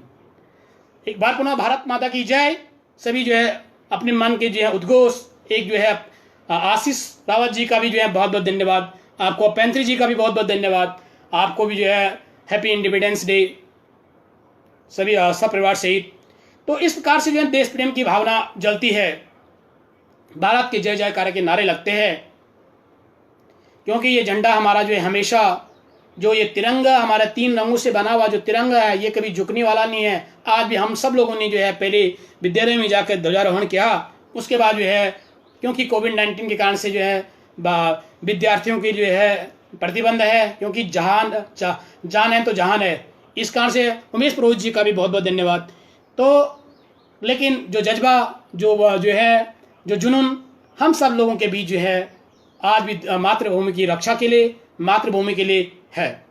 एक बार पुनः भारत माता की जय। सभी जो है अपने मन के जो है उद्घोष, एक जो है आशीष रावत जी का भी जो है बहुत बहुत धन्यवाद, आपको पैंत्री जी का भी बहुत बहुत धन्यवाद, आपको भी जो है हैप्पी इंडिपेंडेंस डे सभी सब परिवार सहित। तो इस प्रकार से जो है देश प्रेम की भावना जलती है, भारत के जय जयकार के नारे लगते हैं, क्योंकि ये झंडा हमारा जो है हमेशा, जो ये तिरंगा हमारा 3 रंगों से बना हुआ जो तिरंगा है, ये कभी झुकने वाला नहीं है। आज भी हम सब लोगों ने जो है पहले विद्यालय में जाकर ध्वजारोहण किया, उसके बाद जो है क्योंकि कोविड-19 के कारण से जो है विद्यार्थियों की जो है प्रतिबंध है, क्योंकि जान है तो जहान है, इस कारण से उमेश पुरोहित जी का भी बहुत बहुत धन्यवाद। तो लेकिन जो जज्बा, जो है जो जुनून हम सब लोगों के बीच जो है आज भी मातृभूमि की रक्षा के लिए, मातृभूमि के लिए है।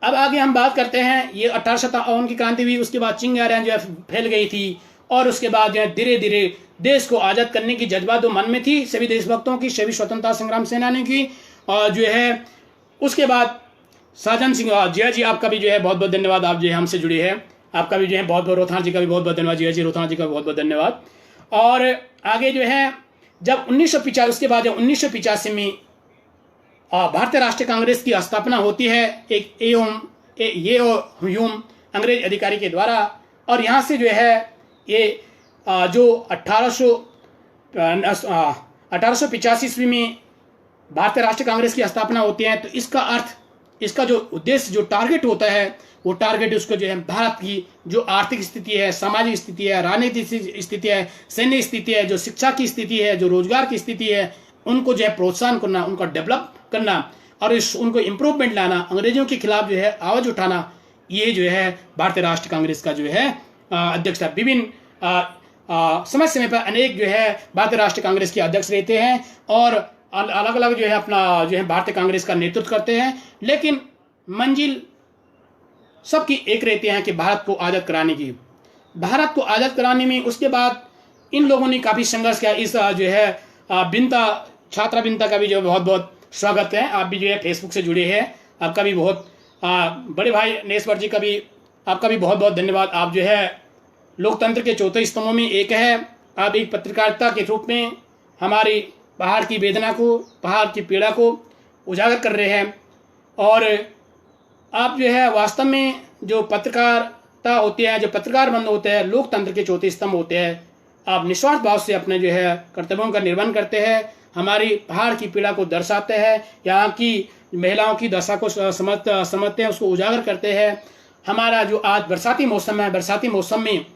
अब आगे हम बात करते हैं, ये 1857 की क्रांति हुई, उसके बाद चिंगारियां जो है फैल गई थी, और उसके बाद जो है धीरे धीरे देश को आज़ाद करने की जज्बा तो मन में थी सभी देशभक्तों की, सभी स्वतंत्रता संग्राम सेनानियों की। और जो है उसके बाद साजन सिंह जिया जी, आपका भी जो है बहुत बहुत धन्यवाद, आप जो है हमसे जुड़े हैं, आपका भी जो है बहुत बहुत, रोथाना जी का भी बहुत बहुत धन्यवाद, जिया जी रोथाना जी का बहुत बहुत धन्यवाद। और आगे जो है जब 1985, उसके बाद जब 1985 में भारतीय राष्ट्रीय कांग्रेस की स्थापना होती है एक ये ह्यूम अंग्रेज अधिकारी के द्वारा, और यहाँ से जो है ये जो 1885 ईस्वी में भारतीय राष्ट्रीय कांग्रेस की स्थापना होती है, तो इसका अर्थ, इसका जो उद्देश्य, जो टारगेट होता है, वो टारगेट उसको जो है भारत की जो आर्थिक स्थिति है, सामाजिक स्थिति है, राजनीतिक स्थिति है, सैन्य स्थिति है, जो शिक्षा की स्थिति है, जो रोजगार की स्थिति है, उनको जो है प्रोत्साहन करना, उनका डेवलप करना और उनको इम्प्रूवमेंट लाना, अंग्रेजों के खिलाफ जो है आवाज उठाना, ये जो है भारतीय राष्ट्रीय कांग्रेस का जो है अध्यक्ष था। विभिन्न समय समय पर अनेक जो है भारतीय राष्ट्रीय कांग्रेस के अध्यक्ष रहते हैं और अलग अलग जो है अपना जो है भारतीय कांग्रेस का नेतृत्व करते हैं, लेकिन मंजिल सबकी एक रहती है कि भारत को आज़ाद कराने की। भारत को आज़ाद कराने में उसके बाद इन लोगों ने काफ़ी संघर्ष किया। इस जो है बिनता, छात्रा बिनता का भी जो बहुत बहुत स्वागत है, आप भी जो है फेसबुक से जुड़े हैं, आपका भी बहुत, बड़े भाई नेश्वर जी का भी, आपका भी बहुत बहुत धन्यवाद। आप जो है लोकतंत्र के चौथे स्तंभों में एक है, आप एक पत्रकारिता के रूप में हमारी पहाड़ की वेदना को, पहाड़ की पीड़ा को उजागर कर रहे हैं, और आप जो है वास्तव में जो पत्रकारिता होती है, जो पत्रकार बंद होते हैं, लोकतंत्र के चौथे स्तंभ होते हैं, आप निस्वार्थ भाव से अपने जो है कर्तव्यों का निर्वहन करते हैं, हमारी पहाड़ की पीड़ा को दर्शाते हैं, यहाँ की महिलाओं की दशा को समझते हैं, उसको उजागर करते हैं। हमारा जो आज बरसाती मौसम है, बरसाती मौसम में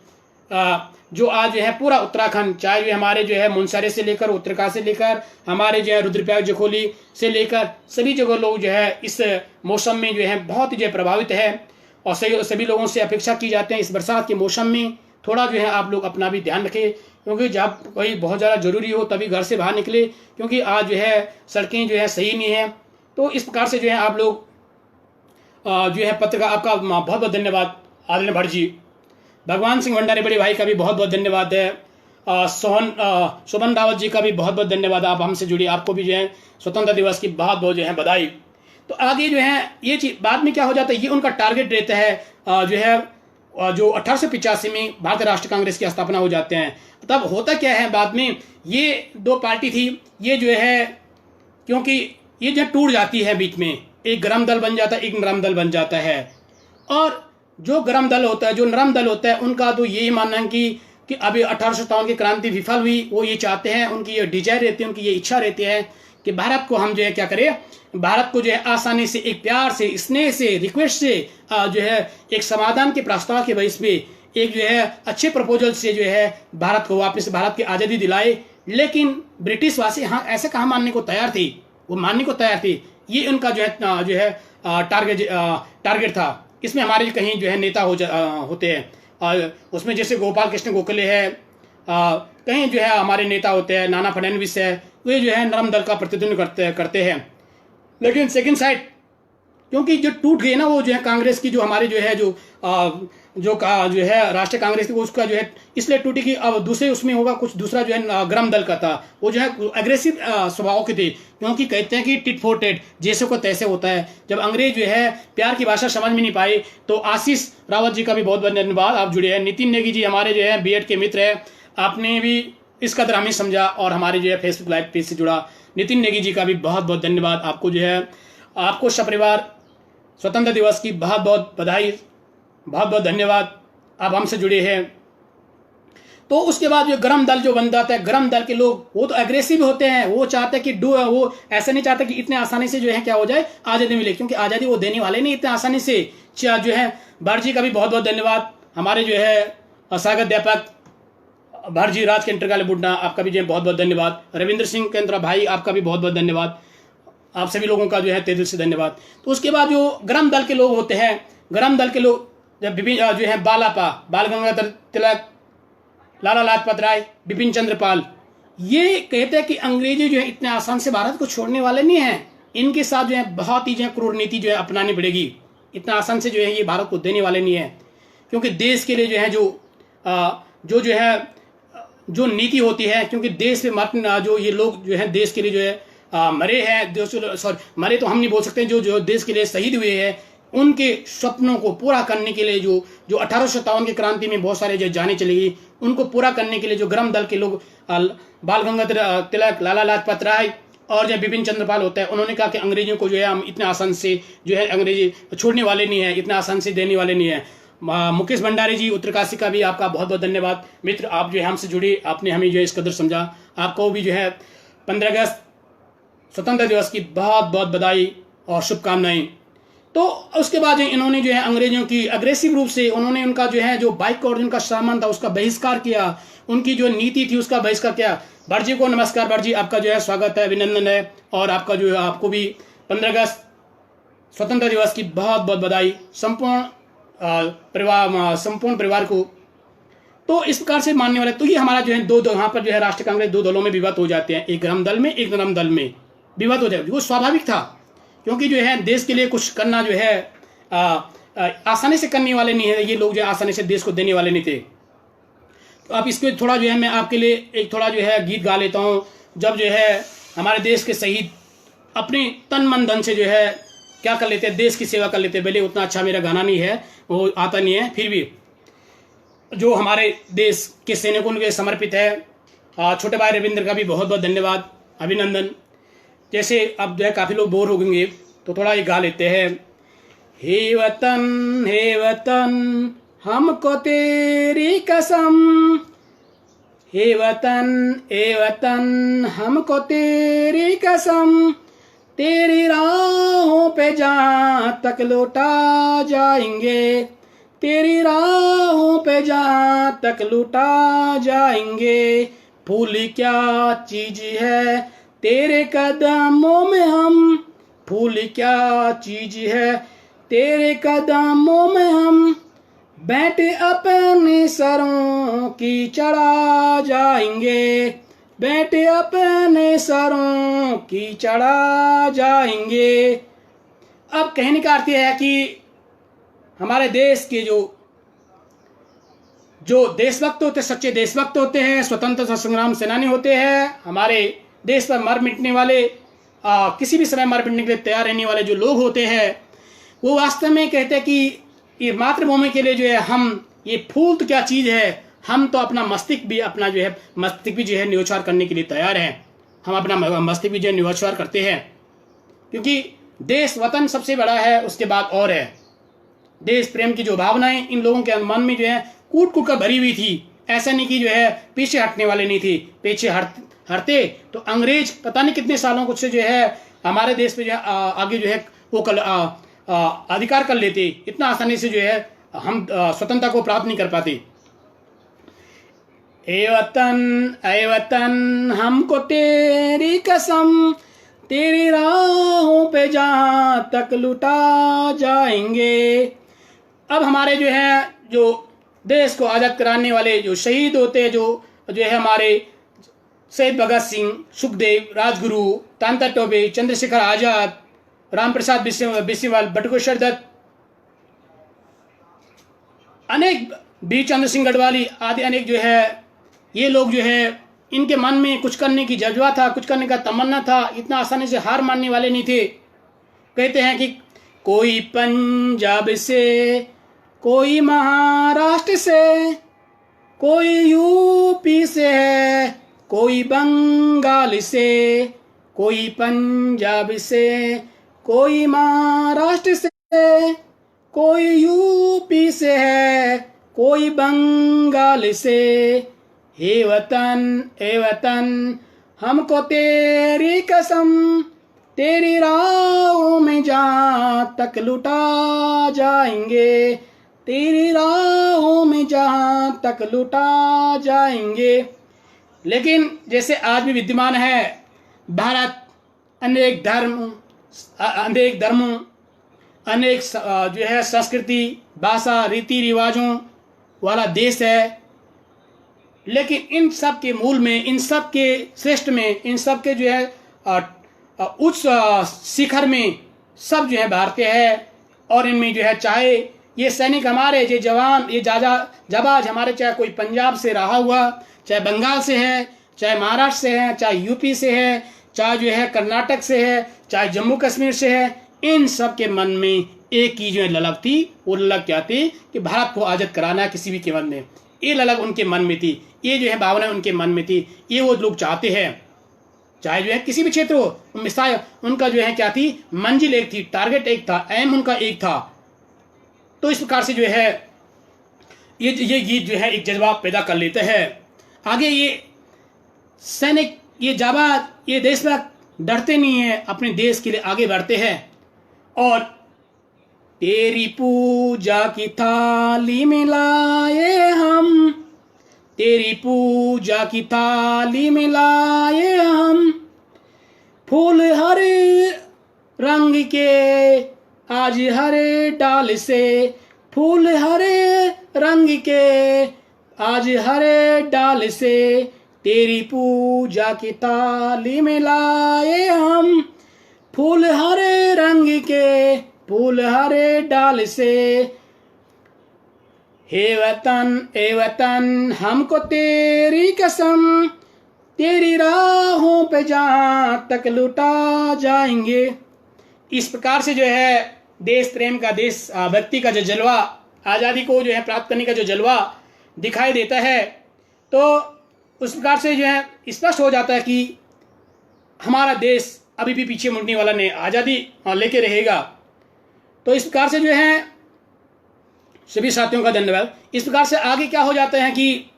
जो आज जो है पूरा उत्तराखंड, चाहे भी हमारे जो है मुनस्यारी से लेकर उत्तरकाशी से लेकर हमारे जो है रुद्रप्रयाग जखोली से लेकर सभी जगह लोग जो है इस मौसम में जो है बहुत ही जो है प्रभावित है, और सभी लोगों से अपेक्षा की जाती है इस बरसात के मौसम में थोड़ा जो है आप लोग अपना भी ध्यान रखें, क्योंकि जब कोई बहुत ज़्यादा जरूरी हो तभी घर से बाहर निकले, क्योंकि आज जो है सड़कें जो है सही नहीं है। तो इस प्रकार से जो है आप लोग जो है पत्रकार, आपका बहुत बहुत धन्यवाद आदरणीय भट्ट जी। भगवान सिंह भंडारी बड़े भाई का भी बहुत बहुत धन्यवाद है। शोभन रावत जी का भी बहुत बहुत धन्यवाद, आप हमसे जुड़ी, आपको भी जो है स्वतंत्रता दिवस की बहुत बहुत जो है बधाई। तो आगे जो है ये चीज बाद में क्या हो जाता है, ये उनका टारगेट रहता है जो है जो 1885 में भारतीय राष्ट्रीय कांग्रेस की स्थापना हो जाते हैं। तब होता क्या है, बाद में ये दो पार्टी थी, ये जो है क्योंकि ये जो टूट जाती है बीच में, एक गरम दल बन जाता है, एक नरम दल बन जाता है, और जो गरम दल होता है, जो नरम दल होता है, उनका तो यही मानना है कि अभी 1857 की क्रांति विफल हुई, वो ये चाहते हैं, उनकी ये डिजायर रहती है, उनकी ये इच्छा रहती है कि भारत को हम जो है क्या करें, भारत को जो है आसानी से, एक प्यार से, स्नेह से, रिक्वेस्ट से जो है एक समाधान के प्रस्ताव के बेस पे एक जो है अच्छे प्रपोजल से जो है भारत को वापस भारत की आज़ादी दिलाए। लेकिन ब्रिटिश वासी हाँ ऐसे कहाँ मानने को तैयार थी, वो मानने को तैयार थी। ये उनका जो है टारगेट था। इसमें हमारे कहीं जो है नेता होते हैं, और उसमें जैसे गोपाल कृष्ण गोखले है, कहीं जो है हमारे नेता होते हैं, नाना फडणवीस है, वे जो है नरम दल का प्रतिनिधित्व करते हैं। लेकिन सेकंड साइड क्योंकि जो टूट गई ना, वो जो है कांग्रेस की जो हमारे जो है जो है राष्ट्रीय कांग्रेस की, वो उसका जो है इसलिए टूटी कि अब दूसरे उसमें होगा कुछ दूसरा जो है गरम दल का था, वो जो है अग्रेसिव स्वभाव के थे। क्योंकि कहते हैं कि टिट फॉर टेट, जैसे को तैसे होता है। जब अंग्रेज जो है प्यार की भाषा समझ में नहीं पाए, तो आशीष रावत जी का भी बहुत बहुत धन्यवाद, आप जुड़े हैं। नितिन नेगी जी हमारे जो है बीएड के मित्र है, आपने भी इस कदर हमें समझा और हमारे जो है फेसबुक लाइव पेज से जुड़ा। नितिन नेगी जी का भी बहुत बहुत धन्यवाद। आपको जो है आपको सपरिवार स्वतंत्र दिवस की बहुत बहुत बधाई, बहुत बहुत धन्यवाद, आप हमसे जुड़े हैं। तो उसके बाद जो गरम दल जो बन जाता है, गरम दल के लोग वो तो एग्रेसिव होते हैं, वो चाहते हैं कि वो ऐसे नहीं चाहते कि इतने आसानी से जो है क्या हो जाए, आज़ादी मिले, क्योंकि आज़ादी वो देने वाले नहीं इतने आसानी से। जो है भारजी का भी बहुत बहुत धन्यवाद, हमारे जो है स्वागत अध्यापक भारजी राज के इंटरकाल बुड्ढा, आपका भी जो है बहुत बहुत धन्यवाद। रविंद्र सिंह केंद्र भाई, आपका भी बहुत बहुत धन्यवाद। आप सभी लोगों का जो है तहे दिल से धन्यवाद। तो उसके बाद जो गरम दल के लोग होते हैं, गरम दल के लोग जब विभिन्न जो है बाल गंगाधर तिलक, लाला लाजपत राय, बिपिन चंद्र पाल, ये कहते हैं कि अंग्रेजी जो है इतने आसान से भारत को छोड़ने वाले नहीं हैं, इनके साथ जो है बहुत ही जो है क्रूर नीति जो है अपनानी पड़ेगी, इतना आसान से जो है ये भारत को देने वाले नहीं है। क्योंकि देश के लिए जो है जो है जो नीति होती है, क्योंकि देश में जो ये लोग जो है देश के लिए जो है मरे हैं, मरे तो हम नहीं बोल सकते, जो देश के लिए शहीद हुए हैं, उनके सपनों को पूरा करने के लिए जो 1857 की क्रांति में बहुत सारे जो जाने चली गई, उनको पूरा करने के लिए जो गरम दल के लोग बाल गंगाधर तिलक, लाला लाजपत राय और जो बिपिन चंद्र पाल होता है, उन्होंने कहा कि अंग्रेजियों को जो है हम इतने आसान से जो है अंग्रेजी छोड़ने वाले नहीं है, इतना आसान से देने वाले नहीं है। मुकेश भंडारी जी उत्तरकाशी का भी आपका बहुत बहुत धन्यवाद मित्र, आप जो है हमसे जुड़े, आपने हमें जो है इस कदर समझा। आपको भी जो है 15 अगस्त स्वतंत्रता दिवस की बहुत बहुत बधाई और शुभकामनाएं। तो उसके बाद इन्होंने जो है अंग्रेजों की अग्रेसिव रूप से उन्होंने उनका जो है जो बाइक और उनका सामान था उसका बहिष्कार किया, उनकी जो नीति थी उसका बहिष्कार किया। भटजी को नमस्कार, भटजी आपका जो है स्वागत है, अभिनंदन है, और आपका जो है आपको भी 15 अगस्त स्वतंत्रता दिवस की बहुत बहुत बधाई, संपूर्ण परिवार को। तो इस प्रकार से मानने वाले, तो ये हमारा जो है दो यहाँ पर जो है राष्ट्रीय कांग्रेस दो दलों में विवाद हो जाते हैं, एक गरम दल में एक नरम दल में विवाद हो जाए, वो स्वाभाविक था। क्योंकि जो है देश के लिए कुछ करना जो है आसानी से करने वाले नहीं है, ये लोग जो है आसानी से देश को देने वाले नहीं थे। तो अब इसमें थोड़ा जो है मैं आपके लिए एक थोड़ा जो है गीत गा लेता हूँ। जब जो है हमारे देश के शहीद अपने तन मन धन से जो है क्या कर लेते हैं, देश की सेवा कर लेते हैं। भले उतना अच्छा मेरा गाना नहीं है, वो आता नहीं है, फिर भी जो हमारे देश के सैनिकों के समर्पित है। छोटे भाई रविंद्र का भी बहुत बहुत धन्यवाद, अभिनंदन। जैसे अब जो है काफ़ी लोग बोर हो गएंगे तो थोड़ा ये गा लेते हैं। हे वतन हमको तेरी कसम, हे वतन हमको तेरी कसम, तेरी राहों पे जहाँ तक लौटा जाएंगे, तेरी राहों पे जहाँ तक लौटा जाएंगे। फूल क्या चीज है तेरे कदमों में हम, फूल क्या चीज है तेरे कदमों में हम, बैठे अपने सरों की चढ़ा जाएंगे, बैठे अपने सरों की चढ़ा जाएंगे। अब कहने का अर्थ यह है कि हमारे देश के जो देशभक्त होते, सच्चे देशभक्त होते हैं, स्वतंत्रता संग्राम सेनानी होते हैं, हमारे देश पर मर मिटने वाले, किसी भी समय मर मिटने के लिए तैयार रहने वाले जो लोग होते हैं, वो वास्तव में कहते हैं कि ये मातृभूमि के लिए जो है हम, ये फूल तो क्या चीज़ है, हम तो अपना मस्तिष्क भी जो है न्योछावर करने के लिए तैयार हैं। हम अपना मस्तिष्क भी जो है न्योछावर करते हैं, क्योंकि देश वतन सबसे बड़ा है, उसके बाद और है। देश प्रेम की जो भावनाएं इन लोगों के मन में जो है कूट कूट कर भरी हुई थी। ऐसा नहीं कि जो है पीछे हटने वाले नहीं थी, पीछे हटते तो अंग्रेज पता नहीं कितने सालों कुछ से जो है हमारे देश पे जो है आगे जो है वो अधिकार कर लेते, इतना आसानी से जो है हम स्वतंत्रता को प्राप्त नहीं कर पाते। ए वतन हमको तेरी कसम, तेरी राहों पे जहाँ तक लुटा जाएंगे। अब हमारे जो है जो देश को आज़ाद कराने वाले जो शहीद होते हैं, जो है हमारे शहीद भगत सिंह, सुखदेव, राजगुरु, तांता टोपे, चंद्रशेखर आज़ाद, राम प्रसाद बिस्मिल, बटुकेश्वर दत्त, अनेक वीर चंद्र सिंह गढ़वाली आदि अनेक जो है ये लोग जो है इनके मन में कुछ करने की जज्बा था, कुछ करने का तमन्ना था, इतना आसानी से हार मानने वाले नहीं थे। कहते हैं कि कोई पंजाब से, कोई महाराष्ट्र से, कोई यूपी से है, कोई बंगाल से, कोई पंजाब से, कोई महाराष्ट्र से, कोई यूपी से है, कोई बंगाल से। हे वतन हमको तेरी कसम, तेरी राहों में जहाँ तक लुटा जाएंगे, तेरी राहों में जहाँ तक लुटा जाएंगे। लेकिन जैसे आज भी विद्यमान है, भारत अनेक धर्मों, अनेक जो है संस्कृति, भाषा, रीति रिवाजों वाला देश है। लेकिन इन सब के मूल में, इन सब के श्रेष्ठ में, इन सब के जो है उच्च शिखर में सब जो है भारतीय है। और इनमें जो है चाहे ये सैनिक हमारे, ये जवान, ये जाबाज हमारे, चाहे कोई पंजाब से रहा हुआ, चाहे बंगाल से है, चाहे महाराष्ट्र से है, चाहे यूपी से है, चाहे जो है कर्नाटक से है, चाहे जम्मू कश्मीर से है, इन सब के मन में एक ही जो है ललक थी। वो ललक क्या थी कि भारत को आज़ाद कराना है किसी भी कीमत में। ये ललक उनके मन में थी, ये जो है भावना उनके मन में थी, ये वो लोग चाहते हैं। चाहे जो है किसी भी क्षेत्र हो, मिसाल उनका जो है क्या थी, मंजिल एक थी, टारगेट एक था, एम उनका एक था। तो इस प्रकार से जो है ये गीत जो है एक जज्बा पैदा कर लेते हैं। आगे ये सैनिक, ये जाबाज, ये देशभक्त डरते नहीं है, अपने देश के लिए आगे बढ़ते हैं। और तेरी पूजा की थाली में लाए हम, तेरी पूजा की थाली में लाए हम, फूल हरे रंग के आज हरे डाल से, फूल हरे रंग के आज हरे डाल से, तेरी पूजा की थाली में लाए हम, फूल हरे रंग के, फूल हरे डाल से। हे वतन हमको तेरी कसम, तेरी राहों पे जहाँ तक लुटा जाएंगे। इस प्रकार से जो है देश प्रेम का, देश भक्ति का जो जलवा, आज़ादी को जो है प्राप्त करने का जो जलवा दिखाई देता है, तो उस प्रकार से जो है स्पष्ट हो जाता है कि हमारा देश अभी भी पीछे मुड़ने वाला नहीं, आज़ादी लेके रहेगा। तो इस प्रकार से जो है सभी साथियों का धन्यवाद। इस प्रकार से आगे क्या हो जाता है कि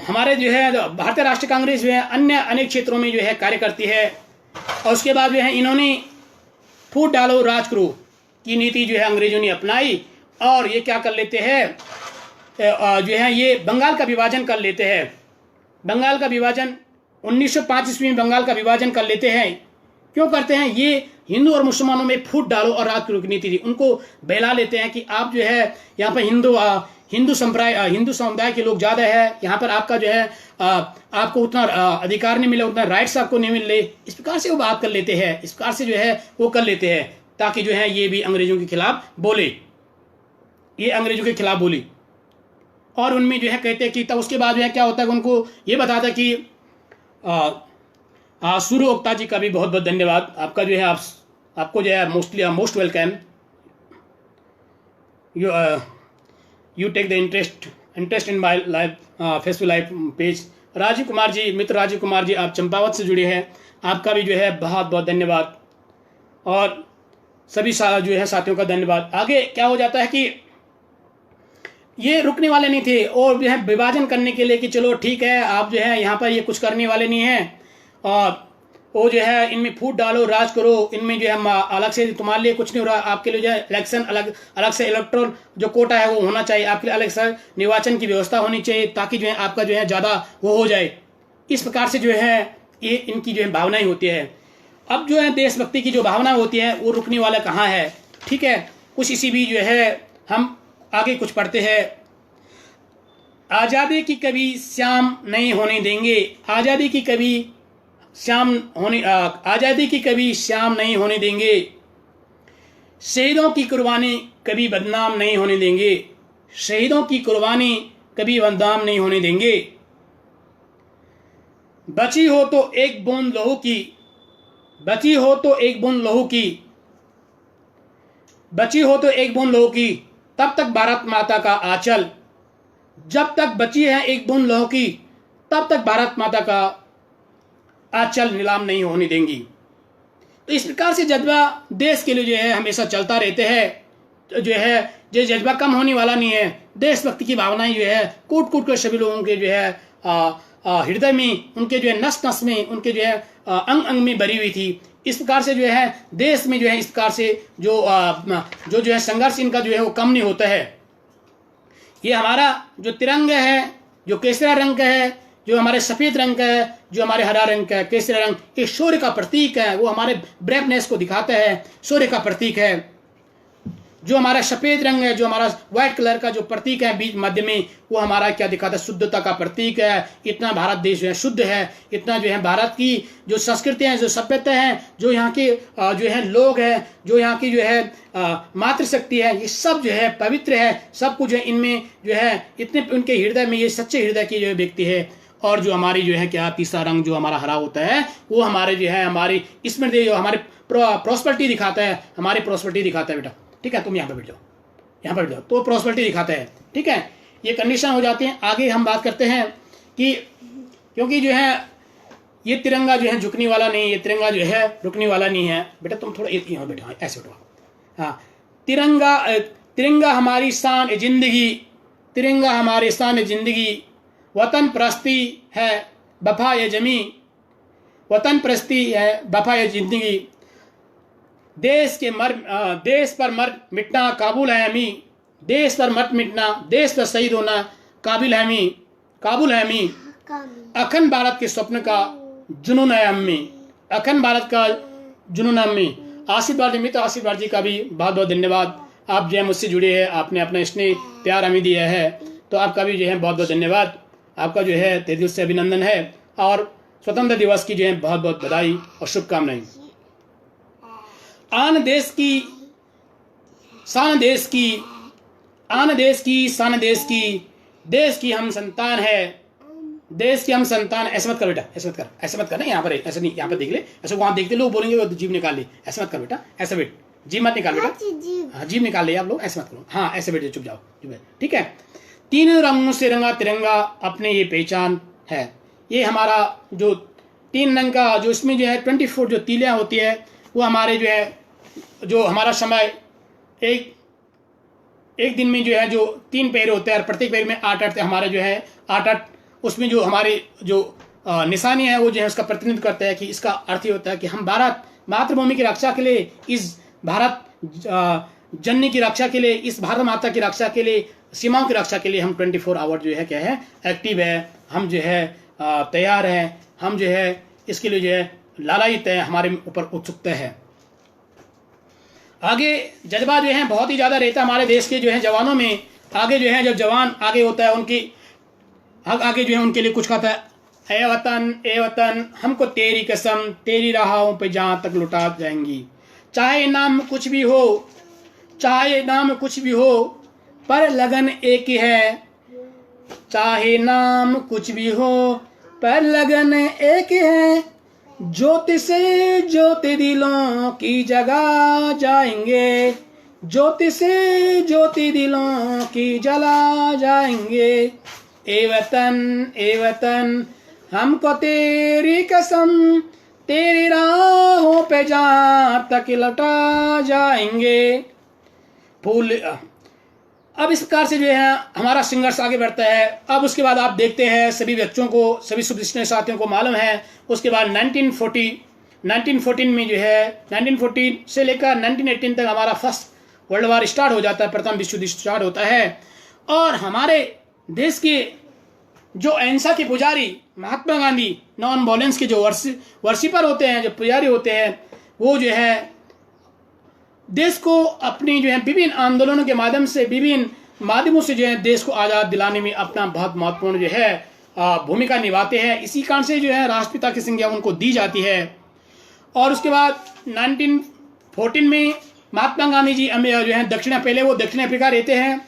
हमारे जो है भारतीय राष्ट्रीय कांग्रेस जो है अन्य अनेक क्षेत्रों में जो है कार्य करती है। और उसके बाद जो है इन्होंने फूट डालो राज करो की नीति जो है अंग्रेजों ने अपनाई, और ये क्या कर लेते हैं, जो है ये बंगाल का विभाजन कर लेते हैं। बंगाल का विभाजन 1905 ईस्वी में बंगाल का विभाजन कर लेते हैं। क्यों करते हैं? ये हिंदू और मुसलमानों में फूट डालो और राज करो की नीति थी। उनको बहला लेते हैं कि आप जो है यहाँ पर हिंदू समुदाय के लोग ज़्यादा है, यहाँ पर आपका जो है आपको उतना अधिकार नहीं मिले, उतना राइट्स आपको नहीं मिले। इस प्रकार से वो बात कर लेते हैं, इस प्रकार से जो है वो कर लेते हैं ताकि जो है ये भी अंग्रेजों के खिलाफ बोले, ये अंग्रेजों के खिलाफ बोली। और उनमें जो है कहते हैं कि तब उसके बाद जो है क्या होता है, उनको ये बताता है कि सूर्य ओक्ता जी का भी बहुत बहुत धन्यवाद। आपका जो है आपको जो है most welcome. You take the interest in my life Facebook life page. Rajiv Kumar ji, मित्र राजीव कुमार जी, आप चंपावत से जुड़े हैं, आपका भी जो है बहुत बहुत धन्यवाद। और सभी जो है साथियों का धन्यवाद। आगे क्या हो जाता है कि ये रुकने वाले नहीं थे और जो है विभाजन करने के लिए कि चलो ठीक है, आप जो है यहाँ पर ये कुछ करने वाले नहीं हैं और वो जो है इनमें फूट डालो, राज करो, इनमें जो है अलग से तुम्हारे लिए कुछ नहीं हो रहा, आपके लिए जो है इलेक्शन अलग अलग से इलेक्ट्रल जो कोटा है वो होना चाहिए, आपके लिए अलग से निर्वाचन की व्यवस्था होनी चाहिए ताकि जो है आपका जो है ज़्यादा वो हो जाए। इस प्रकार से जो है ये इनकी जो है भावनाएं होती है। अब जो है देशभक्ति की जो भावना होती है वो रुकने वाला कहाँ है, ठीक है। कुछ इसी भी जो है हम आगे कुछ पढ़ते हैं। आज़ादी की कभी श्याम नहीं होने देंगे, आज़ादी की कभी आज़ादी की कभी श्याम नहीं होने देंगे, शहीदों की कुर्बानी कभी बदनाम नहीं होने देंगे, शहीदों की कुर्बानी कभी बदनाम नहीं होने देंगे। बची हो तो एक बूंद लहू की, बची हो तो एक बूंद लहू की, बची हो तो एक बूंद लहू की, तब तक भारत माता का आंचल, जब तक बची है एक बूंद लहू की तब तक भारत माता का आंचल नीलाम नहीं होने देंगी। तो इस प्रकार से जज्बा देश के लिए जो है हमेशा चलता रहते हैं, जो है जो जज्बा कम होने वाला नहीं है। देशभक्ति की भावनाएं जो है कूट कूट कर सभी लोगों के जो है हृदय में, उनके जो है नस नस में, उनके जो है अंग अंग में भरी हुई थी। इस प्रकार से जो है देश में जो है इस प्रकार से जो है संघर्ष इनका जो है वो कम नहीं होता है। ये हमारा जो तिरंगा है, जो केसरिया रंग का है, जो हमारे सफ़ेद रंग का है, जो हमारे हरा रंग का है, केसरिया रंग, ये शौर्य का प्रतीक है। वो हमारे ब्रेवनेस को दिखाता है, शौर्य का प्रतीक है। जो हमारा सफ़ेद रंग है, जो हमारा व्हाइट कलर का जो प्रतीक है बीच मध्य में, वो हमारा क्या दिखाता है, शुद्धता का प्रतीक है। इतना भारत देश जो है शुद्ध है, इतना जो है भारत की जो संस्कृति है, जो सभ्यता है, जो यहाँ के जो है लोग हैं, जो यहाँ की जो है मातृशक्ति है, ये सब जो है पवित्र है। सब कुछ है इनमें जो है इतने उनके हृदय में, ये सच्चे हृदय की जो व्यक्ति है। और जो हमारी जो है क्या तीसरा रंग जो हमारा हरा होता है, वो हमारे जो है हमारी इसमें जो हमारे प्रॉस्पेरिटी दिखाता है, हमारी प्रॉस्पेरिटी दिखाता है। बेटा ठीक है, तुम यहाँ पे बैठ जाओ, यहाँ पर बैठ जाओ, तो प्रॉस्पेरिटी दिखाता है। ठीक है, ये कंडीशन हो जाती है। आगे हम बात करते हैं कि क्योंकि जो है ये तिरंगा जो है झुकने वाला नहीं, ये तिरंगा जो है रुकने वाला नहीं है। बेटा तुम थोड़ा यहाँ बैठो, हाँ ऐसे बैठो। हाँ, तिरंगा तिरंगा हमारी शान जिंदगी, तिरंगा हमारी शान जिंदगी, वतन परस्ती है वफा ये जमी, वतन परस्ती है वफा ये जिंदगी, देश पर मर मिटना काबुल है हमी, देश पर मत मिटना, देश पर शहीद होना काबिल है हमी, काबुल है हमी, अखंड भारत के स्वप्न का जुनून है हमी, अखंड भारत का जुनून है हमी। आशीर्वाद मित्र आशीर्वाद जी का भी बहुत बहुत धन्यवाद। आप जो है मुझसे जुड़े हैं, आपने अपना स्नेह प्यार हमें दिया है, तो आपका भी जो है बहुत बहुत धन्यवाद। आपका जो है तहे दिल से अभिनंदन है और स्वतंत्र दिवस की जो है बहुत बहुत बधाई और शुभकामनाएं। आन देश की शान देश की, आन देश की शान देश की, देश की हम संतान है, देश की हम संतान। ऐसे मत कर बेटा, ऐसे मत कर, ऐसे मत करना, यहाँ पर ऐसे नहीं, यहाँ पर देख ले, ऐसे वहाँ देखते लोग बोलेंगे जीभ निकाल ले। ऐसे मत कर बेटा, ऐसे बैठ, जीभ मत निकाल बेटा, हाँ जीभ निकाल ले आप लोग, ऐसे मत करो, हाँ ऐसे बैठ जाओ, चुप जाओ। ठीक है, तीन रंगों से रंगा तिरंगा अपने ये पहचान है। ये हमारा जो तीन रंग का जो इसमें जो है 24 जो तीलियाँ होती है, वो हमारे जो है जो हमारा समय एक दिन में जो है जो 3 पैर होते हैं और प्रत्येक पैर में 8 हमारे जो है 8 उसमें जो हमारी जो निशानी है वो जो है उसका प्रतिनिधित्व करता है। कि इसका अर्थ ये होता है कि हम भारत मातृभूमि की रक्षा के लिए, इस भारत जननी की रक्षा के लिए, इस भारत माता की रक्षा के लिए, सीमाओं की रक्षा के लिए हम 24 आवर जो है क्या है एक्टिव है, हम जो है तैयार हैं, हम जो है इसके लिए जो है लालायित है, हमारे ऊपर उत्सुकता है। आगे जज्बा जो है बहुत ही ज़्यादा रहता है हमारे देश के जो है जवानों में। आगे जो है जब जवान आगे होता है उनकी आगे जो है उनके लिए कुछ कहता है, ए वतन हमको तेरी कसम तेरी राहों पे जहाँ तक लुटा जाएंगी, चाहे नाम कुछ भी हो, चाहे नाम कुछ भी हो पर लगन एक ही है, चाहे नाम कुछ भी हो पर लगन एक है, ज्योति से ज्योति दिलों की जगा जाएंगे, ज्योति से ज्योति दिलों की जला जाएंगे। ए वतन हमको तेरी कसम तेरी राहों पे जहाँ तक लौटा जाएंगे। फूल अब इस प्रकार से जो है हमारा संघर्ष आगे बढ़ता है। अब उसके बाद आप देखते हैं सभी बच्चों को, सभी सुप्रतिष्ठित साथियों को मालूम है, उसके बाद 1914 में जो है 1914 से लेकर 1918 तक हमारा फर्स्ट वर्ल्ड वार स्टार्ट हो जाता है, प्रथम विश्व युद्ध स्टार्ट होता है। और हमारे देश के जो अहिंसा के पुजारी महात्मा गांधी, नॉन वायलेंस के जो वर्शिपर होते हैं, जो पुजारी होते हैं, वो जो है देश को अपनी जो है विभिन्न आंदोलनों के माध्यम से, विभिन्न माध्यमों से जो है देश को आज़ाद दिलाने में अपना बहुत महत्वपूर्ण जो है भूमिका निभाते हैं। इसी कारण से जो है राष्ट्रपिता की संज्ञा उनको दी जाती है। और उसके बाद 1914 में महात्मा गांधी जी जो है पहले वो दक्षिण अफ्रीका रहते हैं।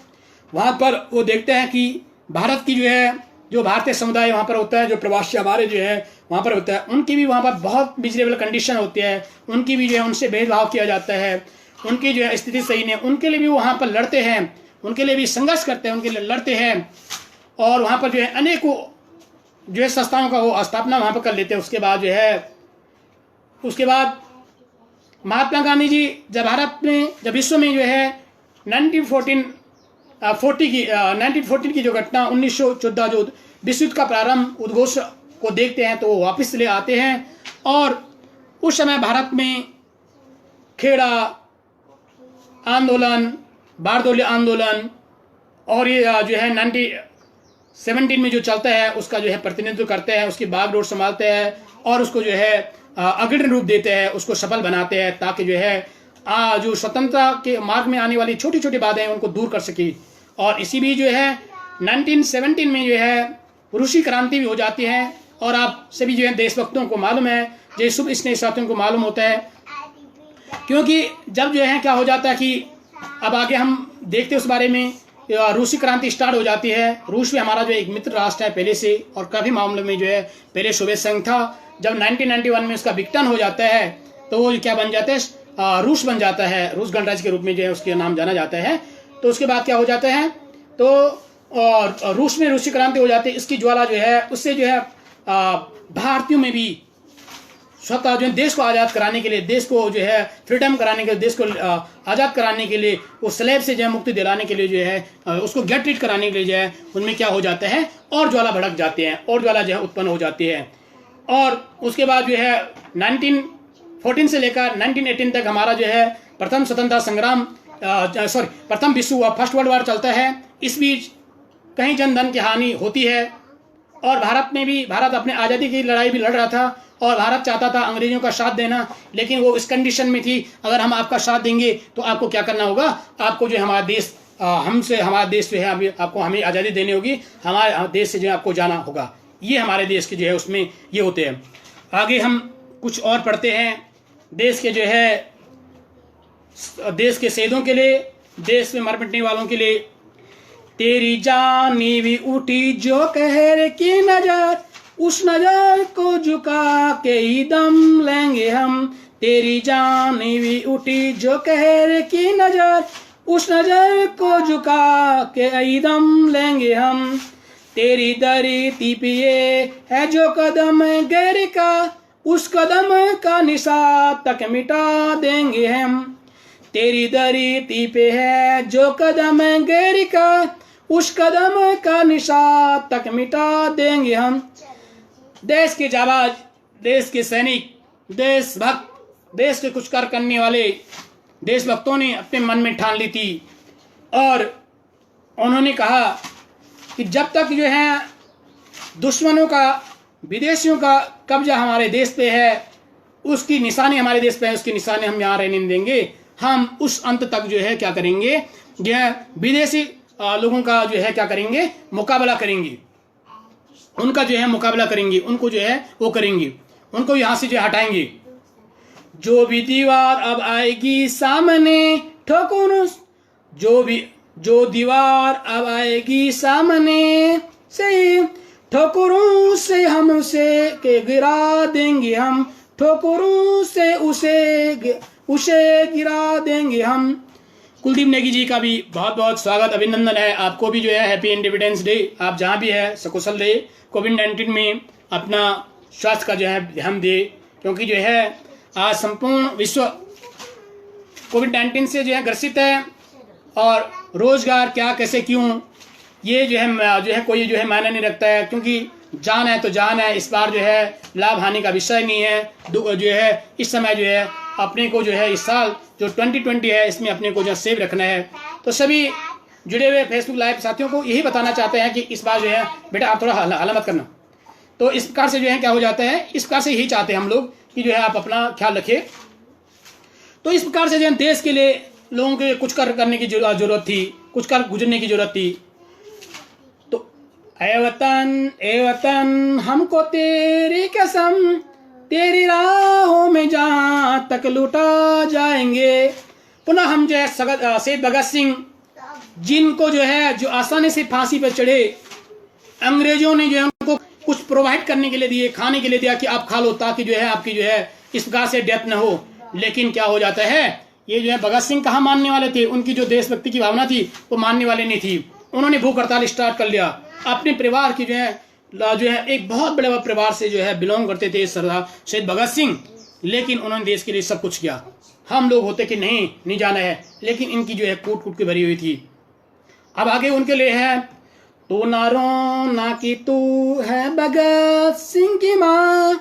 वहाँ पर वो देखते हैं कि भारत की जो है जो भारतीय समुदाय वहाँ पर होता है, जो प्रवासी हमारे जो है वहाँ पर होता है, उनकी भी वहाँ पर बहुत मिजरेबल कंडीशन होती है, उनकी भी जो है उनसे भेदभाव किया जाता है, उनकी जो है स्थिति सही नहीं, उनके लिए भी वहाँ पर लड़ते हैं, उनके लिए भी संघर्ष करते हैं, उनके लिए लड़ते हैं। और वहाँ पर जो है अनेकों जो है संस्थाओं का वो स्थापना वहाँ पर कर लेते हैं। उसके बाद महात्मा गांधी जी जब भारत में, जब विश्व में जो है 1914 की जो घटना 1914 जो विश्व युद्ध का प्रारंभ उद्घोष को देखते हैं, तो वो वापस ले आते हैं। और उस समय भारत में खेड़ा आंदोलन, बारदोली आंदोलन और ये जो है 1917 में जो चलता है उसका जो है प्रतिनिधित्व करते हैं, उसकी बागडोर संभालते हैं और उसको जो है अग्रणी रूप देते हैं, उसको सफल बनाते हैं, ताकि जो है जो स्वतंत्रता के मार्ग में आने वाली छोटी छोटी बाधाएं उनको दूर कर सके। और इसी भी जो है 1917 में जो है रूसी क्रांति भी हो जाती है। और आप सभी जो है देशभक्तों को मालूम है, जो शुभ स्नेह साथियों को मालूम होता है, क्योंकि जब जो है क्या हो जाता है कि अब आगे हम देखते हैं उस बारे में, रूसी क्रांति स्टार्ट हो जाती है। रूस भी हमारा जो एक मित्र राष्ट्र है पहले से, और काफ़ी मामलों में जो है पहले सोवियत संघ था। जब 1991 में उसका विघटन हो जाता है तो वो क्या बन जाता है, रूस बन जाता है, रूस गणराज्य के रूप में जो है उसके नाम जाना जाता है। तो उसके बाद क्या हो जाता है, तो रूस में रूसी क्रांति हो जाती है। इसकी ज्वाला जो है उससे जो है भारतीयों में भी स्वतः जो है देश को आज़ाद कराने के लिए, देश को जो है फ्रीडम कराने के लिए, देश को आज़ाद कराने के लिए, वो स्लेब से जो है मुक्ति दिलाने के लिए जो है उसको गेट रीड कराने के लिए जो है उनमें क्या हो जाता है, और ज्वाला भड़क जाते हैं, और ज्वाला जो है उत्पन्न हो जाती है। और उसके बाद जो है 1914 से लेकर 1918 तक हमारा जो है प्रथम स्वतंत्रता संग्राम प्रथम विश्व फर्स्ट वर्ल्ड वार चलता है। इस बीच कहीं जन धन की हानि होती है, और भारत में भी, भारत अपने आज़ादी की लड़ाई भी लड़ रहा था, और भारत चाहता था अंग्रेजों का साथ देना, लेकिन वो इस कंडीशन में थी, अगर हम आपका साथ देंगे तो आपको क्या करना होगा, आपको जो है हमारा देश हमारा देश जो है आपको हमें आज़ादी देनी होगी, हमारे देश से जो है आपको जाना होगा। ये हमारे देश के जो है उसमें ये होते हैं। आगे हम कुछ और पढ़ते हैं। देश के जो है देश के शहीदों के लिए, देश में मर मिटने वालों के लिए, तेरी जानी भी उठी जो कहर की नजर, उस नजर को झुका के ही दम लेंगे हम। तेरी जानी भी उठी जो कहर की नजर, उस नजर को झुका के ही दम लेंगे हम। तेरी धरती पे है जो कदम गैर का, उस कदम का निशान तक मिटा देंगे हम। तेरी धरती पे है जो कदम गैर का, उस कदम का निशान तक मिटा देंगे हम। देश के जाबाज, देश के सैनिक, देशभक्त, देश के कुछ कार्य करने वाले देशभक्तों ने अपने मन में ठान ली थी, और उन्होंने कहा कि जब तक जो है दुश्मनों का, विदेशियों का कब्जा हमारे देश पे है, उसकी निशानी हमारे देश पे है, उसकी निशानी हम यहाँ रहने नहीं देंगे। हम उस अंत तक जो है क्या करेंगे, जो है विदेशी लोगों का जो है क्या करेंगे, मुकाबला करेंगे, उनका जो है मुकाबला करेंगे, उनको जो है वो करेंगे, उनको यहाँ से जो हटाएंगे। जो भी दीवार अब आएगी सामने ठोकर, जो दीवार अब आएगी सामने से, ठोकरों से हम उसे के गिरा देंगे हम, ठोकरों से उसे गिरा देंगे हम। कुलदीप नेगी जी का भी बहुत बहुत स्वागत, अभिनंदन है। आपको भी जो है हैप्पी इंडिपेंडेंस डे। आप जहाँ भी है सकुशल रहे, कोविड-19 में अपना स्वास्थ्य का जो है ध्यान दे, क्योंकि जो है आज संपूर्ण विश्व कोविड-19 से जो है ग्रसित है, और रोजगार क्या कैसे क्यों ये जो है कोई जो है मायने नहीं रखता है, क्योंकि जान है तो जान है, इस बार जो है लाभ हानि का विषय नहीं है। जो है इस समय जो है अपने को जो है इस साल जो 2020 है इसमें अपने को जो सेव रखना है। तो सभी जुड़े हुए फेसबुक लाइव साथियों को यही बताना चाहते हैं कि इस बार जो है बेटा आप थोड़ा हल्ला मत करना। तो इस प्रकार से जो है क्या हो जाता है, इस प्रकार से यही चाहते हैं हम लोग कि जो है आप अपना ख्याल रखिए। तो इस प्रकार से जो है देश के लिए लोगों के कुछ कर करने की जरूरत थी, कुछ कर गुजरने की जरूरत थी। तो ए वतन हमको तेरी कसम, तेरी राहों में जहाँ तक लुटा जाएंगे। पुनः हम जो है शहीद भगत सिंह, जिनको जो है जो आसानी से फांसी पर चढ़े, अंग्रेजों ने जो है उनको कुछ प्रोवाइड करने के लिए दिए, खाने के लिए दिया कि आप खा लो ताकि जो है आपकी जो है इस प्रकार से डेथ न हो। लेकिन क्या हो जाता है, ये जो है भगत सिंह कहाँ मानने वाले थे, उनकी जो देशभक्ति की भावना थी वो मानने वाले नहीं थी। उन्होंने भूख हड़ताल स्टार्ट कर लिया। अपने परिवार की जो है एक बहुत बड़े परिवार से जो है बिलोंग करते थे सरदार शहीद भगत सिंह, लेकिन उन्होंने देश के लिए सब कुछ किया। हम लोग होते कि नहीं जाना है, लेकिन इनकी जो है कूट कूट के भरी हुई थी। अब आगे उनके लिए है, तू ना रोना कि तू है भगत सिंह की माँ,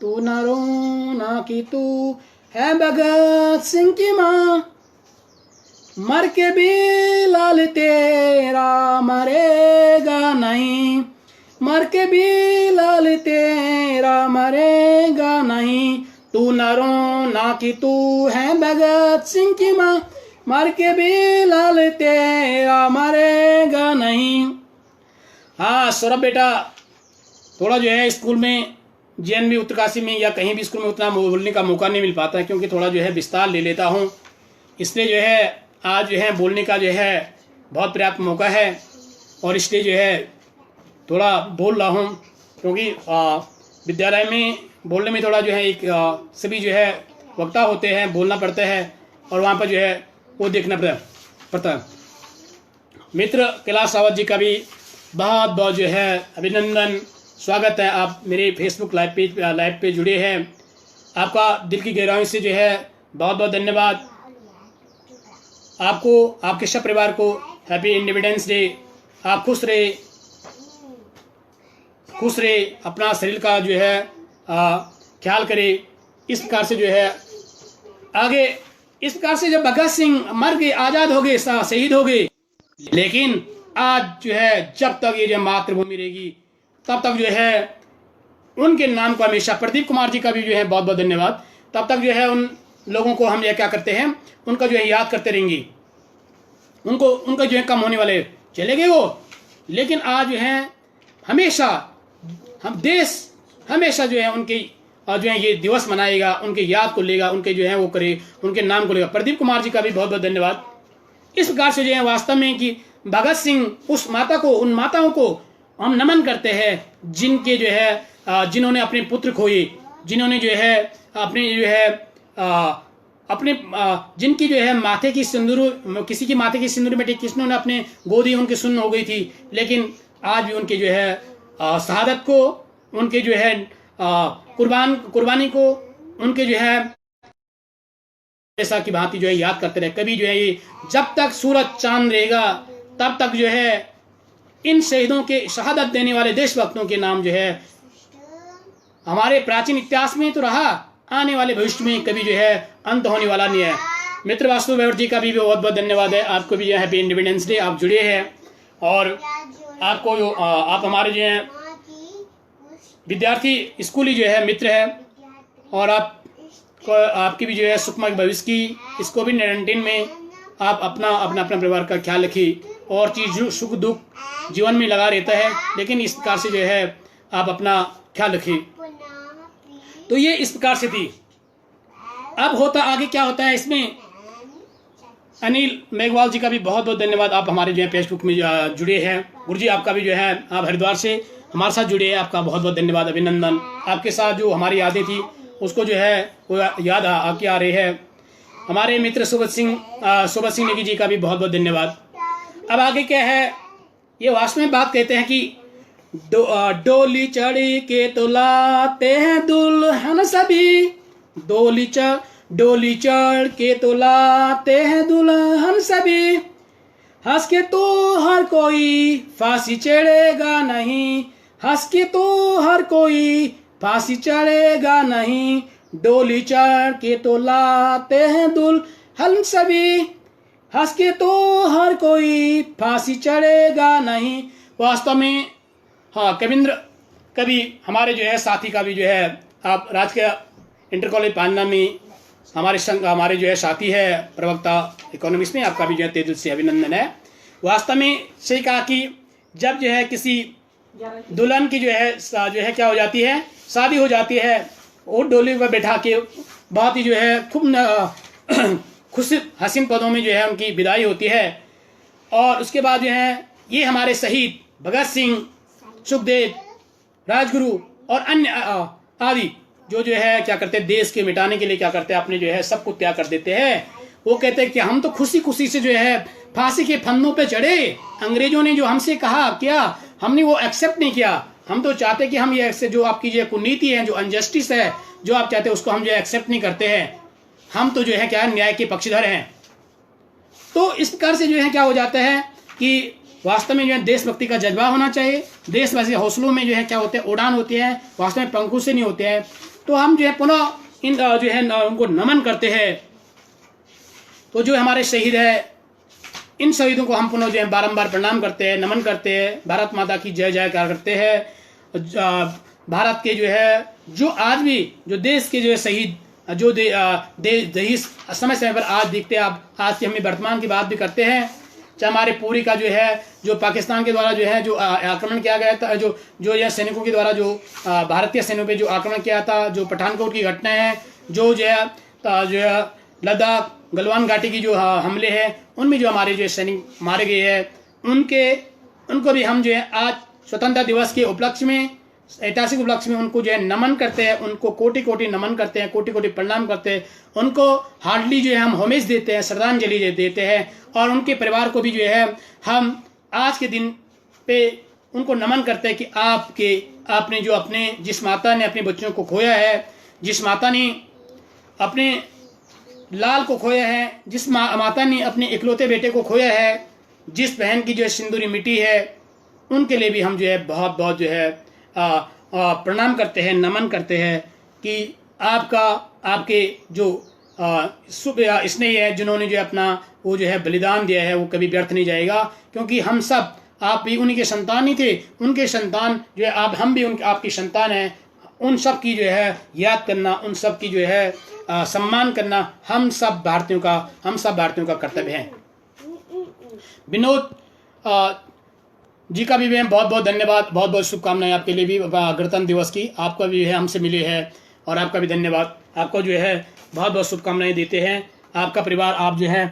तू ना रोना कि तू है भगत सिंह की माँ, मर के भी लाल तेरा मरेगा नहीं, मर के भी लाल तेरा मरेगा नहीं, तू ना रोना कि तू है भगत सिंह की माँ, मर के भी लाल तेरा मरेगा नहीं। हाँ सौरभ बेटा, थोड़ा जो है स्कूल में JNV उत्तरकाशी में या कहीं भी स्कूल में उतना बोलने का मौका नहीं मिल पाता है, क्योंकि थोड़ा जो है विस्तार ले लेता हूँ, इसलिए जो है आज जो है बोलने का जो है बहुत पर्याप्त मौका है और इसलिए जो है थोड़ा बोल रहा हूँ। क्योंकि विद्यालय में बोलने में थोड़ा जो है एक सभी जो है वक्ता होते हैं, बोलना पड़ता है और वहाँ पर जो है वो देखना पड़ता है। मित्र कैलाश रावत जी का भी बहुत बहुत जो है अभिनंदन, स्वागत है। आप मेरे फेसबुक लाइव पे जुड़े हैं, आपका दिल की गहराई से जो है बहुत बहुत धन्यवाद। आपको, आपके सब परिवार को हैप्पी इंडिपेंडेंस डे। आप खुश रहे, अपना शरीर का जो है ख्याल करें। इस प्रकार से जो है आगे, इस प्रकार से जब भगत सिंह मर गए, आज़ाद हो गए, शहीद हो गए, लेकिन आज जो है जब तक ये जो मातृभूमि रहेगी तब तक जो है उनके नाम को हमेशा, प्रदीप कुमार जी का भी जो है बहुत बहुत धन्यवाद, तब तक जो है उन लोगों को हम ये क्या करते हैं, उनका जो है याद करते रहेंगे। उनका जो है कम होने वाले चले गए वो, लेकिन आज जो है हमेशा हम देश हमेशा जो है उनकी जो है ये दिवस मनाएगा, उनके याद को लेगा, उनके जो है वो करे, उनके नाम को लेगा। प्रदीप कुमार जी का भी बहुत बहुत धन्यवाद। इस प्रकार से जो है वास्तव में कि भगत सिंह उस माता को, उन माताओं को हम नमन करते हैं जिनके जो है जिन्होंने अपने पुत्र खोए, जिन्होंने जो है अपने जो है अपने जिनकी जो है माथे की सिंदूर, किसी की माथे की सिंदूर में किसी ने अपने गोदी उनकी सुन्न हो गई थी, लेकिन आज भी उनके जो है शहादत को, उनके जो है कुर्बानी को, उनके जो है ऐसा की भांति जो है याद करते रहे। कभी जो है ये जब तक सूरज चांद रहेगा तब तक जो है इन शहीदों के शहादत देने वाले देशभक्तों के नाम जो है हमारे प्राचीन इतिहास में तो रहा, आने वाले भविष्य में कभी जो है अंत होने वाला नहीं है। मित्र वास्तु बैवर जी का भी बहुत बहुत धन्यवाद है। आपको भी जो है हैप्पी इंडिपेंडेंस डे। आप जुड़े हैं और आपको जो आप हमारे जो है विद्यार्थी स्कूली जो है मित्र है और आपकी भी जो है सुखमय भविष्य की इस कोविड-19 में आप अपना परिवार का ख्याल रखिए और चीज सुख दुख जीवन में लगा रहता है, लेकिन इस प्रकार से जो है आप अपना ख्याल रखिए। तो ये इस प्रकार से थी। अब होता आगे क्या होता है इसमें, अनिल मेघवाल जी का भी बहुत बहुत धन्यवाद। आप हमारे जो है फेसबुक में जुड़े हैं। गुरु जी आपका भी जो है, आप हरिद्वार से हमारे साथ जुड़े हैं, आपका बहुत बहुत धन्यवाद, अभिनंदन। आपके साथ जो हमारी यादें थी उसको जो है वो याद आके आ रही है। हमारे मित्र सुबोध सिंह नेगी जी का भी बहुत बहुत धन्यवाद। अब आगे क्या है, ये वास्तव में बात कहते हैं कि डोली चढ़ी के तो लाते हैं दुल्हन सभी, डोली चढ़ के तो लाते हैं दुल्हन सभी, हंस के तो हर कोई फांसी चढ़ेगा नहीं, हंस के तो हर कोई फांसी चढ़ेगा नहीं, डोली चढ़ के तो लाते हैं दुल्हन सभी। हंस के तो हर कोई फांसी चढ़ेगा नहीं। वास्तव में हाँ, कवि हमारे जो है साथी का भी जो है, आप राजकीय इंटर कॉलेज पांडा में हमारे संघ हमारे जो है साथी है प्रवक्ता इकोनॉमिक्स में, आपका भी जो है तहे दिल से अभिनंदन है। वास्तव में सही कहा कि जब जो है किसी दुल्हन की जो है क्या हो जाती है, शादी हो जाती है, और डोली पर बैठा के बहुत ही जो है खूब खुशी हसीन पदों में जो है उनकी विदाई होती है। और उसके बाद जो है ये हमारे शहीद भगत सिंह, सुखदेव, राजगुरु और अन्य आदि जो है क्या करते हैं, देश के मिटाने के लिए क्या करते हैं, अपने जो है सब कुछ त्याग कर देते हैं। वो कहते हैं कि हम तो खुशी खुशी से जो है फांसी के फंदों पे चढ़े, अंग्रेजों ने जो हमसे कहा क्या, हमने वो एक्सेप्ट नहीं किया। हम तो चाहते कि हम ये जो आपकी जो कुनीति है, जो अनजस्टिस है, जो आप चाहते हैं उसको हम जो एक्सेप्ट नहीं करते हैं। हम तो जो है क्या न्याय के पक्षधर हैं। तो इस प्रकार से जो है क्या हो जाता है कि वास्तव में जो है देशभक्ति का जज्बा होना चाहिए। देशवासी हौसलों में जो है क्या होते हैं, उड़ान होती है, वास्तव में पंखों से नहीं होते हैं। तो हम जो है पुनः इन जो है उनको नमन करते हैं। तो जो हमारे शहीद है, इन शहीदों को हम पुनः जो है बारंबार प्रणाम करते हैं, नमन करते हैं, भारत माता की जय जयकार करते हैं। भारत के जो है जो आज भी जो देश के जो है शहीद जो समय समय पर आज दिखते हैं, आज की हमें वर्तमान की बात भी करते हैं। चाहे हमारे पूरी का जो है जो पाकिस्तान के द्वारा जो है जो आक्रमण किया गया था, जो यह सैनिकों के द्वारा जो भारतीय सैनिकों पे जो आक्रमण किया था, जो पठानकोट की घटनाएं हैं, जो है लद्दाख गलवान घाटी की जो हमले हैं, उनमें जो हमारे जो सैनिक मारे गए हैं, उनको भी हम जो है आज स्वतंत्रता दिवस के उपलक्ष्य में, ऐतिहासिक उपलक्ष्य में उनको जो है नमन करते हैं, उनको कोटि कोटि नमन करते हैं, कोटि कोटि प्रणाम करते हैं, उनको हार्डली जो है हम होमेज देते हैं, श्रद्धांजलि देते हैं। और उनके परिवार को भी जो है हम आज के दिन पे उनको नमन करते हैं कि आपने जो जिस माता ने अपने बच्चों को खोया है, जिस माता ने अपने लाल को खोया है, जिस माता ने अपने इकलौते बेटे को खोया है, जिस बहन की जो है सिंदूरी मिट्टी है, उनके लिए भी हम जो है बहुत बहुत जो है प्रणाम करते हैं, नमन करते हैं कि आपके जो स्नेह है, जिन्होंने जो अपना वो जो है बलिदान दिया है, वो कभी व्यर्थ नहीं जाएगा। क्योंकि हम सब, आप भी उन्हीं के संतान ही थे, उनके संतान जो है हम भी आपकी संतान हैं। उन सब की जो है याद करना, उन सब की जो है सम्मान करना हम सब भारतीयों का कर्तव्य है। विनोद जी का भी बहुत बहुत धन्यवाद, बहुत बहुत शुभकामनाएं आपके लिए भी गणतंत्र दिवस की। आपका भी है हमसे मिले है, और आपका भी धन्यवाद। आपको जो है बहुत बहुत शुभकामनाएं देते हैं। आपका परिवार, आप जो है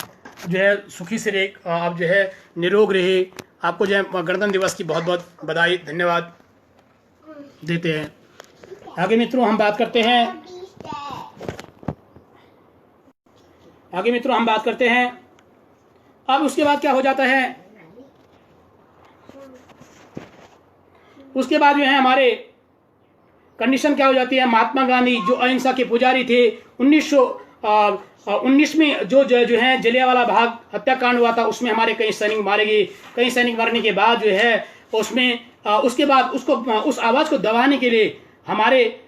सुखी से रहे, आप जो है निरोग रहे। आपको जो है गणतंत्र दिवस की बहुत बहुत बधाई, धन्यवाद देते हैं। आगे मित्रों हम बात करते हैं अब उसके बाद क्या हो जाता है, उसके बाद जो है हमारे कंडीशन क्या हो जाती है। महात्मा गांधी जो अहिंसा के पुजारी थे, 1919 में जो है जलियांवाला बाग हत्याकांड हुआ था, उसमें हमारे कई सैनिक मारे गए। कई सैनिक मरने के बाद जो है उसमें उसके बाद उस आवाज़ को दबाने के लिए हमारे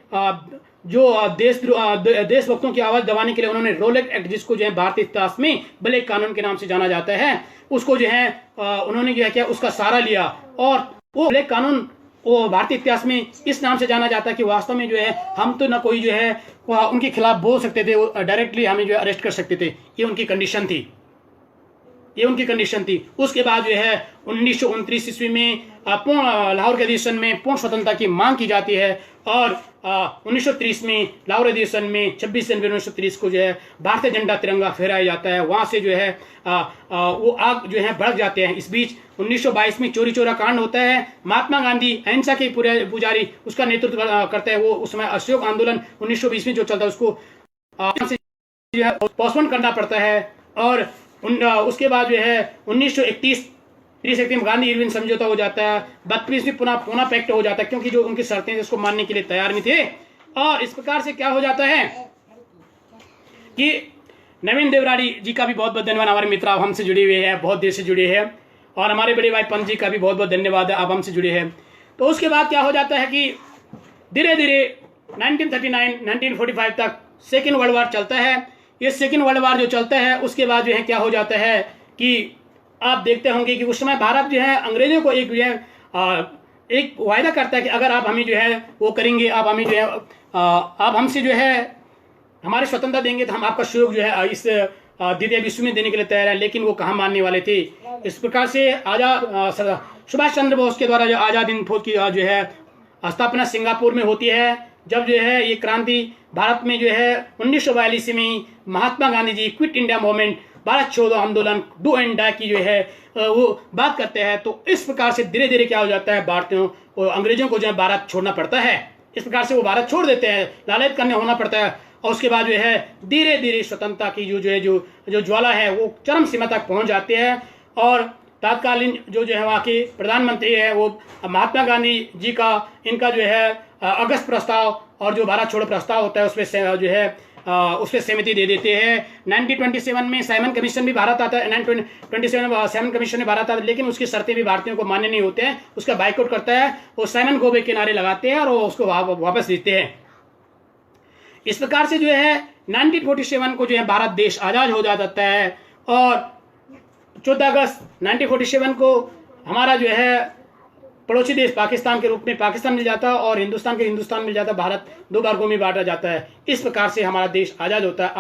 जो देशभक्तों की आवाज़ दबाने के लिए उन्होंने रोलेट एक्ट, जिसको जो है भारतीय इतिहास में ब्लैक कानून के नाम से जाना जाता है, उसको जो है उन्होंने जो है क्या उसका सहारा लिया। और वो ब्लैक कानून वो भारतीय इतिहास में इस नाम से जाना जाता है कि वास्तव में जो है हम तो ना कोई जो है उनके खिलाफ बोल सकते थे, वो डायरेक्टली हमें जो है अरेस्ट कर सकते थे। ये उनकी कंडीशन थी। उसके बाद जो है 1929 ईस्वी में लाहौर के अधिवेशन में पूर्ण स्वतंत्रता की मांग की जाती है। और 1930 में लाहौर अधिवेशन में 26 जनवरी 1930 को जो है भारतीय झंडा तिरंगा फहराया जाता है। वहाँ से जो है वो आग जो है भड़क जाते हैं। इस बीच 1922 में चोरी चोरा कांड होता है। महात्मा गांधी अहिंसा के पुजारी उसका नेतृत्व करते हैं। वो उसमें असहयोग आंदोलन 1920 में जो चलता है उसको जो है पोस्टपोन करना पड़ता है। और उसके बाद जो है 1931 में गांधी इरविन समझौता हो जाता है। 32 में पुनः पैक्ट हो जाता है, क्योंकि जो उनकी शर्तें इसको मानने के लिए तैयार नहीं थे। और इस प्रकार से क्या हो जाता है कि नवीन देवराड़ी जी का भी बहुत बहुत धन्यवाद। हमारे मित्र आप हमसे जुड़े हुए हैं, बहुत देर से जुड़े हैं। और हमारे बड़े भाई पंत जी का भी बहुत बहुत धन्यवाद है, आप हमसे जुड़े हैं। तो उसके बाद क्या हो जाता है कि धीरे धीरे 1939 1945 तक सेकेंड वर्ल्ड वार चलता है। ये सेकेंड वर्ल्ड वार जो चलता है उसके बाद जो है क्या हो जाता है कि आप देखते होंगे कि उस समय भारत जो है अंग्रेजों को एक जो है एक वायदा करता है कि अगर आप हमें जो है वो करेंगे, आप हमें जो है आप हमसे जो है हमारे स्वतंत्रता देंगे तो हम आपका सहयोग जो है इस द्वितीय विश्व में देने के लिए तैयार है। लेकिन वो कहाँ मानने वाले थे। इस प्रकार से आजाद सुभाष चंद्र बोस के द्वारा जो आज़ाद हिंद फौज की जो है स्थापना सिंगापुर में होती है। जब जो है ये क्रांति भारत में जो है 1942 में Mahatma Gandhi ji quit India movement, Bharat छोड़ो आंदोलन, डू एंड डाई की जो है वो बात करते हैं। तो इस प्रकार से धीरे धीरे क्या हो जाता है, भारतीयों और अंग्रेजों को जो है भारत छोड़ना पड़ता है। इस प्रकार से वो भारत छोड़ देते हैं, लालच करने होना पड़ता है। और उसके बाद जो है धीरे धीरे स्वतंत्रता की जो ज्वाला है वो चरम सीमा तक पहुंच जाती है। और तत्कालीन जो है वहाँ के प्रधानमंत्री है वो महात्मा गांधी जी का इनका जो है अगस्त प्रस्ताव और जो भारत छोड़ो प्रस्ताव होता है उसमें जो है उस पर सहमति दे देते हैं। 1927 में साइमन कमीशन भी भारत आता है। 1927 में साइमन कमीशन में भारत आता है, लेकिन उसकी शर्तें भी भारतीयों को मान्य नहीं होते हैं। उसका बाइकआउट करता है, वो साइमन गो बैक के नारे लगाते हैं और वो उसको वापस देते हैं। इस प्रकार से जो है 1947 को जो है भारत देश आजाद हो जाता है। और 14 अगस्त 1947 को हमारा जो है पड़ोसी देश पाकिस्तान के रूप में पाकिस्तान मिल जाता है और हिंदुस्तान के हिंदुस्तान मिल जाता है। भारत दो भागों में बांटा जाता है। इस प्रकार से हमारा देश आज़ाद होता है।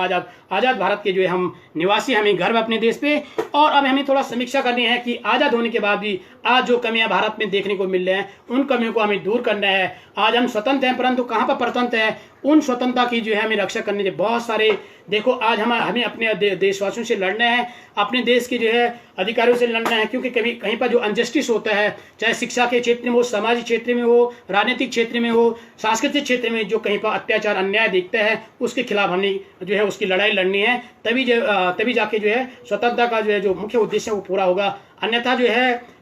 आज़ाद भारत के जो है हम निवासी, हमें गर्व अपने देश पे। और अब हमें थोड़ा समीक्षा करनी है कि आज़ाद होने के बाद भी आज जो कमियां भारत में देखने को मिल रहे हैं उन कमियों को हमें दूर करना है। आज हम स्वतंत्र हैं, परंतु कहाँ पर परतंत्र है, उन स्वतंत्रता की जो है हमें रक्षा करने के बहुत सारे देखो आज हमें अपने देशवासियों से लड़ना है, अपने देश के जो है अधिकारियों से लड़ना है। क्योंकि कभी कहीं पर जो अनजस्टिस होता है, चाहे शिक्षा के क्षेत्र में हो, सामाजिक क्षेत्र में हो, राजनीतिक क्षेत्र में हो, सांस्कृतिक क्षेत्र में जो कहीं पर अत्याचार अन्याय दिखता है उसके खिलाफ हमें जो है उसकी लड़ाई लड़नी है। तभी जाके जो है स्वतंत्रता का जो है जो मुख्य उद्देश्य है वो पूरा होगा। अन्यथा जो है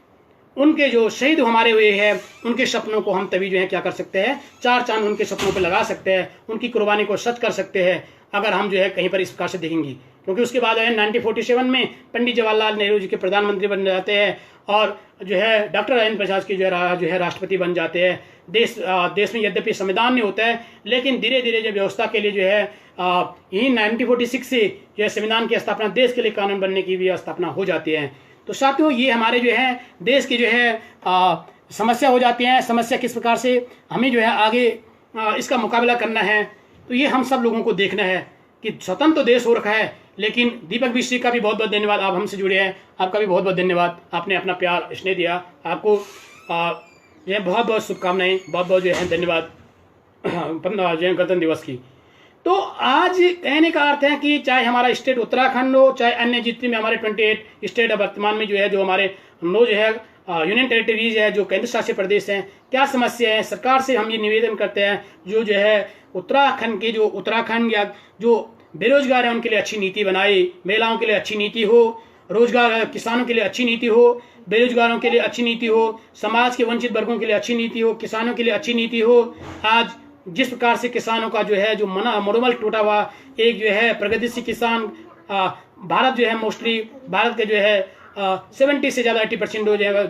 उनके जो शहीद हमारे हुए हैं उनके सपनों को हम तभी जो है क्या कर सकते हैं, चार चांद उनके सपनों पर लगा सकते हैं, उनकी कुर्बानी को सच कर सकते हैं अगर हम जो है कहीं पर इस प्रकार से देखेंगे। क्योंकि उसके बाद 1947 में पंडित जवाहरलाल नेहरू जी के प्रधानमंत्री बन जाते हैं और जो है डॉक्टर राजेंद्र प्रसाद की जो है राष्ट्रपति बन जाते हैं। देश में यद्यपि संविधान नहीं होता है, लेकिन धीरे धीरे जो व्यवस्था के लिए जो है यही 1946 से जो है संविधान की स्थापना, देश के लिए कानून बनने की भी स्थापना हो जाती है। तो साथियों ये हमारे जो है देश की जो है समस्या हो जाती है। समस्या किस प्रकार से हमें जो है आगे इसका मुकाबला करना है, तो ये हम सब लोगों को देखना है कि स्वतंत्र तो देश हो रखा है। लेकिन दीपक बिश्री का भी बहुत बहुत धन्यवाद, आप हमसे जुड़े हैं, आपका भी बहुत बहुत धन्यवाद, आपने अपना प्यार स्नेह दिया। आपको यह बहुत बहुत शुभकामनाएं, बहुत बहुत जो है धन्यवाद गणतंत्र दिवस की। तो आज कहने का अर्थ है कि चाहे हमारा स्टेट उत्तराखंड हो, चाहे अन्य जितने में हमारे 28 स्टेट वर्तमान में जो है जो हमारे 9 जो है यूनियन टेरिटरीज है, जो केंद्र शासित प्रदेश हैं, क्या समस्या है सरकार से हम ये निवेदन करते हैं जो है उत्तराखंड या जो बेरोजगार है उनके लिए अच्छी नीति बनाए, महिलाओं के लिए अच्छी नीति हो, रोजगार किसानों के लिए अच्छी नीति हो, बेरोजगारों के लिए अच्छी नीति हो, समाज के वंचित वर्गों के लिए अच्छी नीति हो, किसानों के लिए अच्छी नीति हो। आज जिस प्रकार से किसानों का जो है जो मनोबल टूटा हुआ, एक जो है प्रगतिशील किसान भारत जो है मोस्टली भारत के जो है 70 से ज़्यादा 80% जो है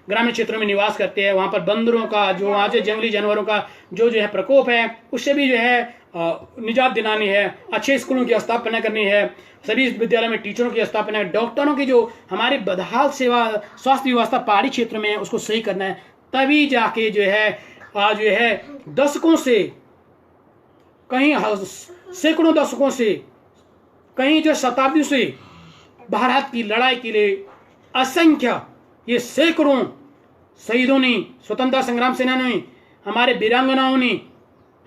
ग्रामीण क्षेत्रों में निवास करते हैं। वहाँ पर बंदरों का जो वहाँ से जंगली जानवरों का जो है प्रकोप है उससे भी जो है निजात दिलानी है। अच्छे स्कूलों की स्थापना करनी है, सभी विद्यालय में टीचरों की स्थापना है, डॉक्टरों की जो हमारी बदहाल सेवा स्वास्थ्य व्यवस्था पहाड़ी क्षेत्र में है उसको सही करना है। तभी जाके जो है आज जो है दशकों से कहीं सैकड़ों दशकों से कहीं जो शताब्दियों से भारत की लड़ाई के लिए असंख्य ये सैकड़ों शहीदों ने, स्वतंत्रता संग्राम सेनानियों ने, हमारे वीरांगनाओं ने,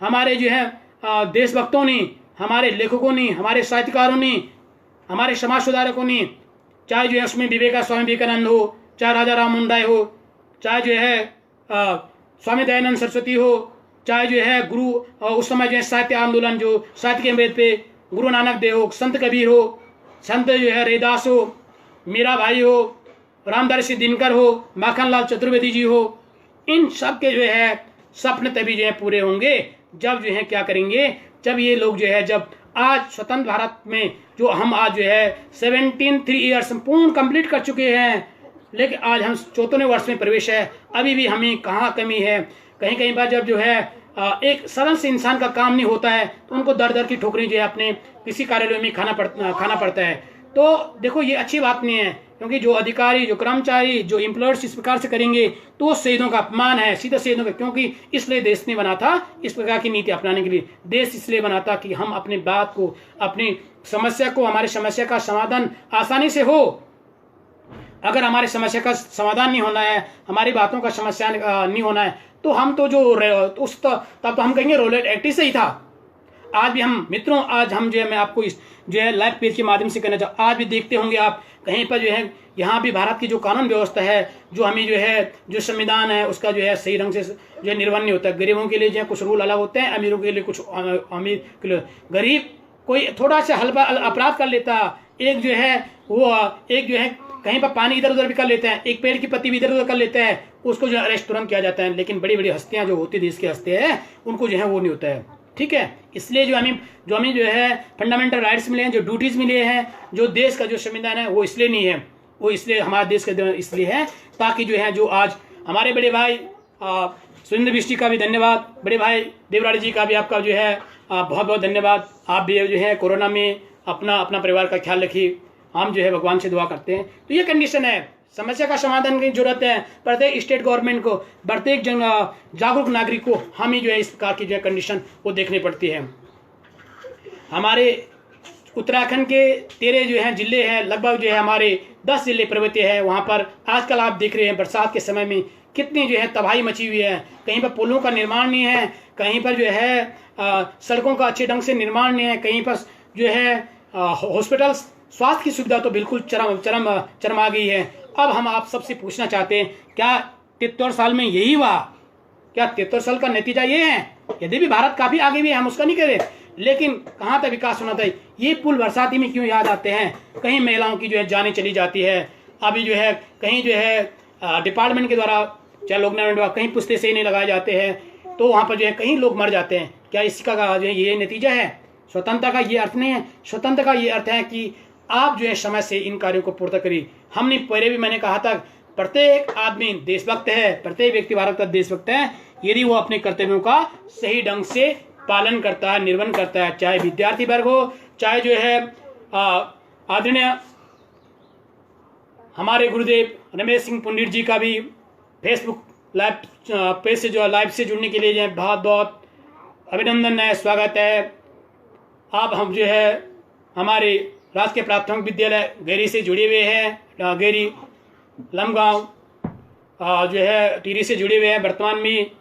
हमारे जो है देशभक्तों ने, हमारे लेखकों ने, हमारे साहित्यकारों ने, हमारे समाज सुधारकों ने, चाहे जो है उसमें स्वामी विवेकानंद हो, चाहे राजा राम मोहन राय हो, चाहे जो है स्वामी दयानंद सरस्वती हो, चाहे जो है गुरु उस समय जो है साहित्य आंदोलन जो साहित्य के अमृत पे गुरु नानक देव हो, संत कबीर हो, संत जो है रैदास हो, मीरा भाई हो, रामदास दिनकर हो, माखनलाल चतुर्वेदी जी हो, इन सब के जो है सपने तभी जो है पूरे होंगे जब जो है क्या करेंगे, जब ये लोग जो है जब आज स्वतंत्र भारत में जो हम आज जो है 73 ईयर्स पूर्ण कंप्लीट कर चुके हैं, लेकिन आज हम 54वें वर्ष में प्रवेश है, अभी भी हमें कहाँ कमी है। कहीं कहीं बार जब जो है एक सरल से इंसान का काम नहीं होता है तो उनको दर दर की ठोकरी जो है अपने किसी कार्यालय में खाना पड़ता है। तो देखो ये अच्छी बात नहीं है, क्योंकि जो अधिकारी, जो कर्मचारी, जो एम्प्लॉयर्स इस प्रकार से करेंगे तो वो शहीदों का अपमान है, सीधा शहीदों का। क्योंकि इसलिए देश ने बना था इस प्रकार की नीति अपनाने के लिए। देश इसलिए बना था कि हम अपनी बात को, अपनी समस्या को, हमारी समस्या का समाधान आसानी से हो। अगर हमारी समस्या का समाधान नहीं होना है, हमारी बातों का समस्या नहीं होना है, तो हम तो तब तो हम कहेंगे रोलेट एक्ट से ही था। आज भी हम मित्रों, आज हम जो है, मैं आपको इस जो है लाइव पेज के माध्यम से कहना चाहूँ, आज भी देखते होंगे आप कहीं पर जो है, यहाँ भी भारत की जो कानून व्यवस्था है, जो हमें जो है, जो संविधान है, उसका जो है सही ढंग से जो है निर्वहन नहीं होता है। गरीबों के लिए जो है कुछ रूल अलग होते हैं, अमीरों के लिए कुछ, अमीर के लिए गरीब कोई थोड़ा सा हल्का अपराध कर लेता, एक जो है कहीं पर पानी इधर उधर भी कर लेते हैं, एक पेड़ की पत्ती भी इधर उधर कर लेते हैं, उसको जो है अरेस्ट तुरंत किया जाता है। लेकिन बड़ी बड़ी हस्तियां जो होती देश की हस्तियां हैं, उनको जो है वो नहीं होता है। ठीक है, इसलिए जो हमें जो है फंडामेंटल राइट्स मिले हैं, जो ड्यूटीज मिले हैं, जो देश का जो संविधान है, वो इसलिए नहीं है, वो इसलिए हमारे देश का इसलिए है ताकि जो है, जो आज हमारे बड़े भाई सुरेंद्र बिष्टी का भी धन्यवाद, बड़े भाई देवराड़ी जी का भी आपका जो है बहुत बहुत धन्यवाद। आप भी जो है कोरोना में अपना परिवार का ख्याल रखिए, हम जो है भगवान से दुआ करते हैं। तो ये कंडीशन है, समस्या का समाधान की जरूरत है। प्रत्येक स्टेट गवर्नमेंट को, प्रत्येक जागरूक नागरिक को हम ही जो है इस प्रकार की जो है कंडीशन वो देखनी पड़ती है। हमारे उत्तराखंड के 13 जो है जिले हैं, लगभग जो है हमारे 10 जिले पर्वतीय है। वहाँ पर आजकल आप देख रहे हैं बरसात के समय में कितनी जो है तबाही मची हुई है। कहीं पर पुलों का निर्माण नहीं है, कहीं पर जो है सड़कों का अच्छे ढंग से निर्माण नहीं है, कहीं पर जो है हॉस्पिटल, स्वास्थ्य की सुविधा तो बिल्कुल चरम आ गई है। अब हम आप सबसे पूछना चाहते हैं, क्या 73 साल में यही हुआ? क्या 73 साल का नतीजा ये है? यदि भी भारत काफी आगे भी है, हम उसका नहीं कह रहे, लेकिन कहाँ तक विकास होना था? ये पुल बरसाती में क्यों याद आते हैं? कहीं महिलाओं की जो है जाने चली जाती है, अभी जो है कहीं जो है डिपार्टमेंट के द्वारा, चाहे लोग कहीं पुस्ते सही नहीं लगाए जाते हैं, तो वहाँ पर जो है कहीं लोग मर जाते हैं। क्या इसका जो है ये नतीजा है? स्वतंत्रता का ये अर्थ नहीं है। स्वतंत्रता का ये अर्थ है कि आप जो है समय से इन कार्यों को पूर्ण करिए। हमने पहले भी मैंने कहा था, प्रत्येक आदमी देशभक्त है, प्रत्येक व्यक्ति भारत का देशभक्त है, यदि वो अपने कर्तव्यों का सही ढंग से पालन करता है, निर्वहन करता है, चाहे विद्यार्थी वर्ग हो, चाहे जो है आदरणीय हमारे गुरुदेव रमेश सिंह पंडित जी का भी फेसबुक लाइव पेज से जो लाइव से जुड़ने के लिए जो है बहुत बहुत अभिनंदन है, स्वागत है। आप हम जो है हमारे राजकीय प्राथमिक विद्यालय गेरी से जुड़े हुए हैं, गेरी लमगांव जो है टिहरी से जुड़े हुए हैं। वर्तमान में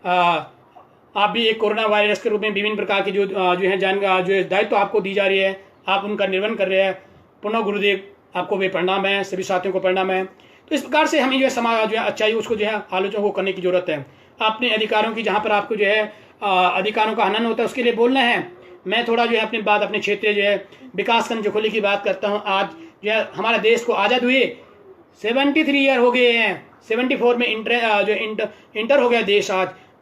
आप भी एक कोरोना वायरस के रूप में विभिन्न प्रकार की जो है जो है दायित्व आपको दी जा रही है, आप उनका निर्वहन कर रहे हैं। पुनः गुरुदेव आपको भी प्रणाम है, सभी साथियों को प्रणाम है। तो इस प्रकार से हमें जो है समाज जो है अच्छाई उसको जो है आलोचना को करने की जरूरत है। अपने अधिकारों की, जहाँ पर आपको जो है अधिकारों का हनन होता है, उसके लिए बोलना है। मैं थोड़ा जो है अपनी बात, अपने क्षेत्र जो है विकासखंड जोखोली की बात करता हूँ। आज जो है हमारे देश को आज़ाद हुए 73 ईयर हो गए हैं। 74 में इंटर हो गया देश।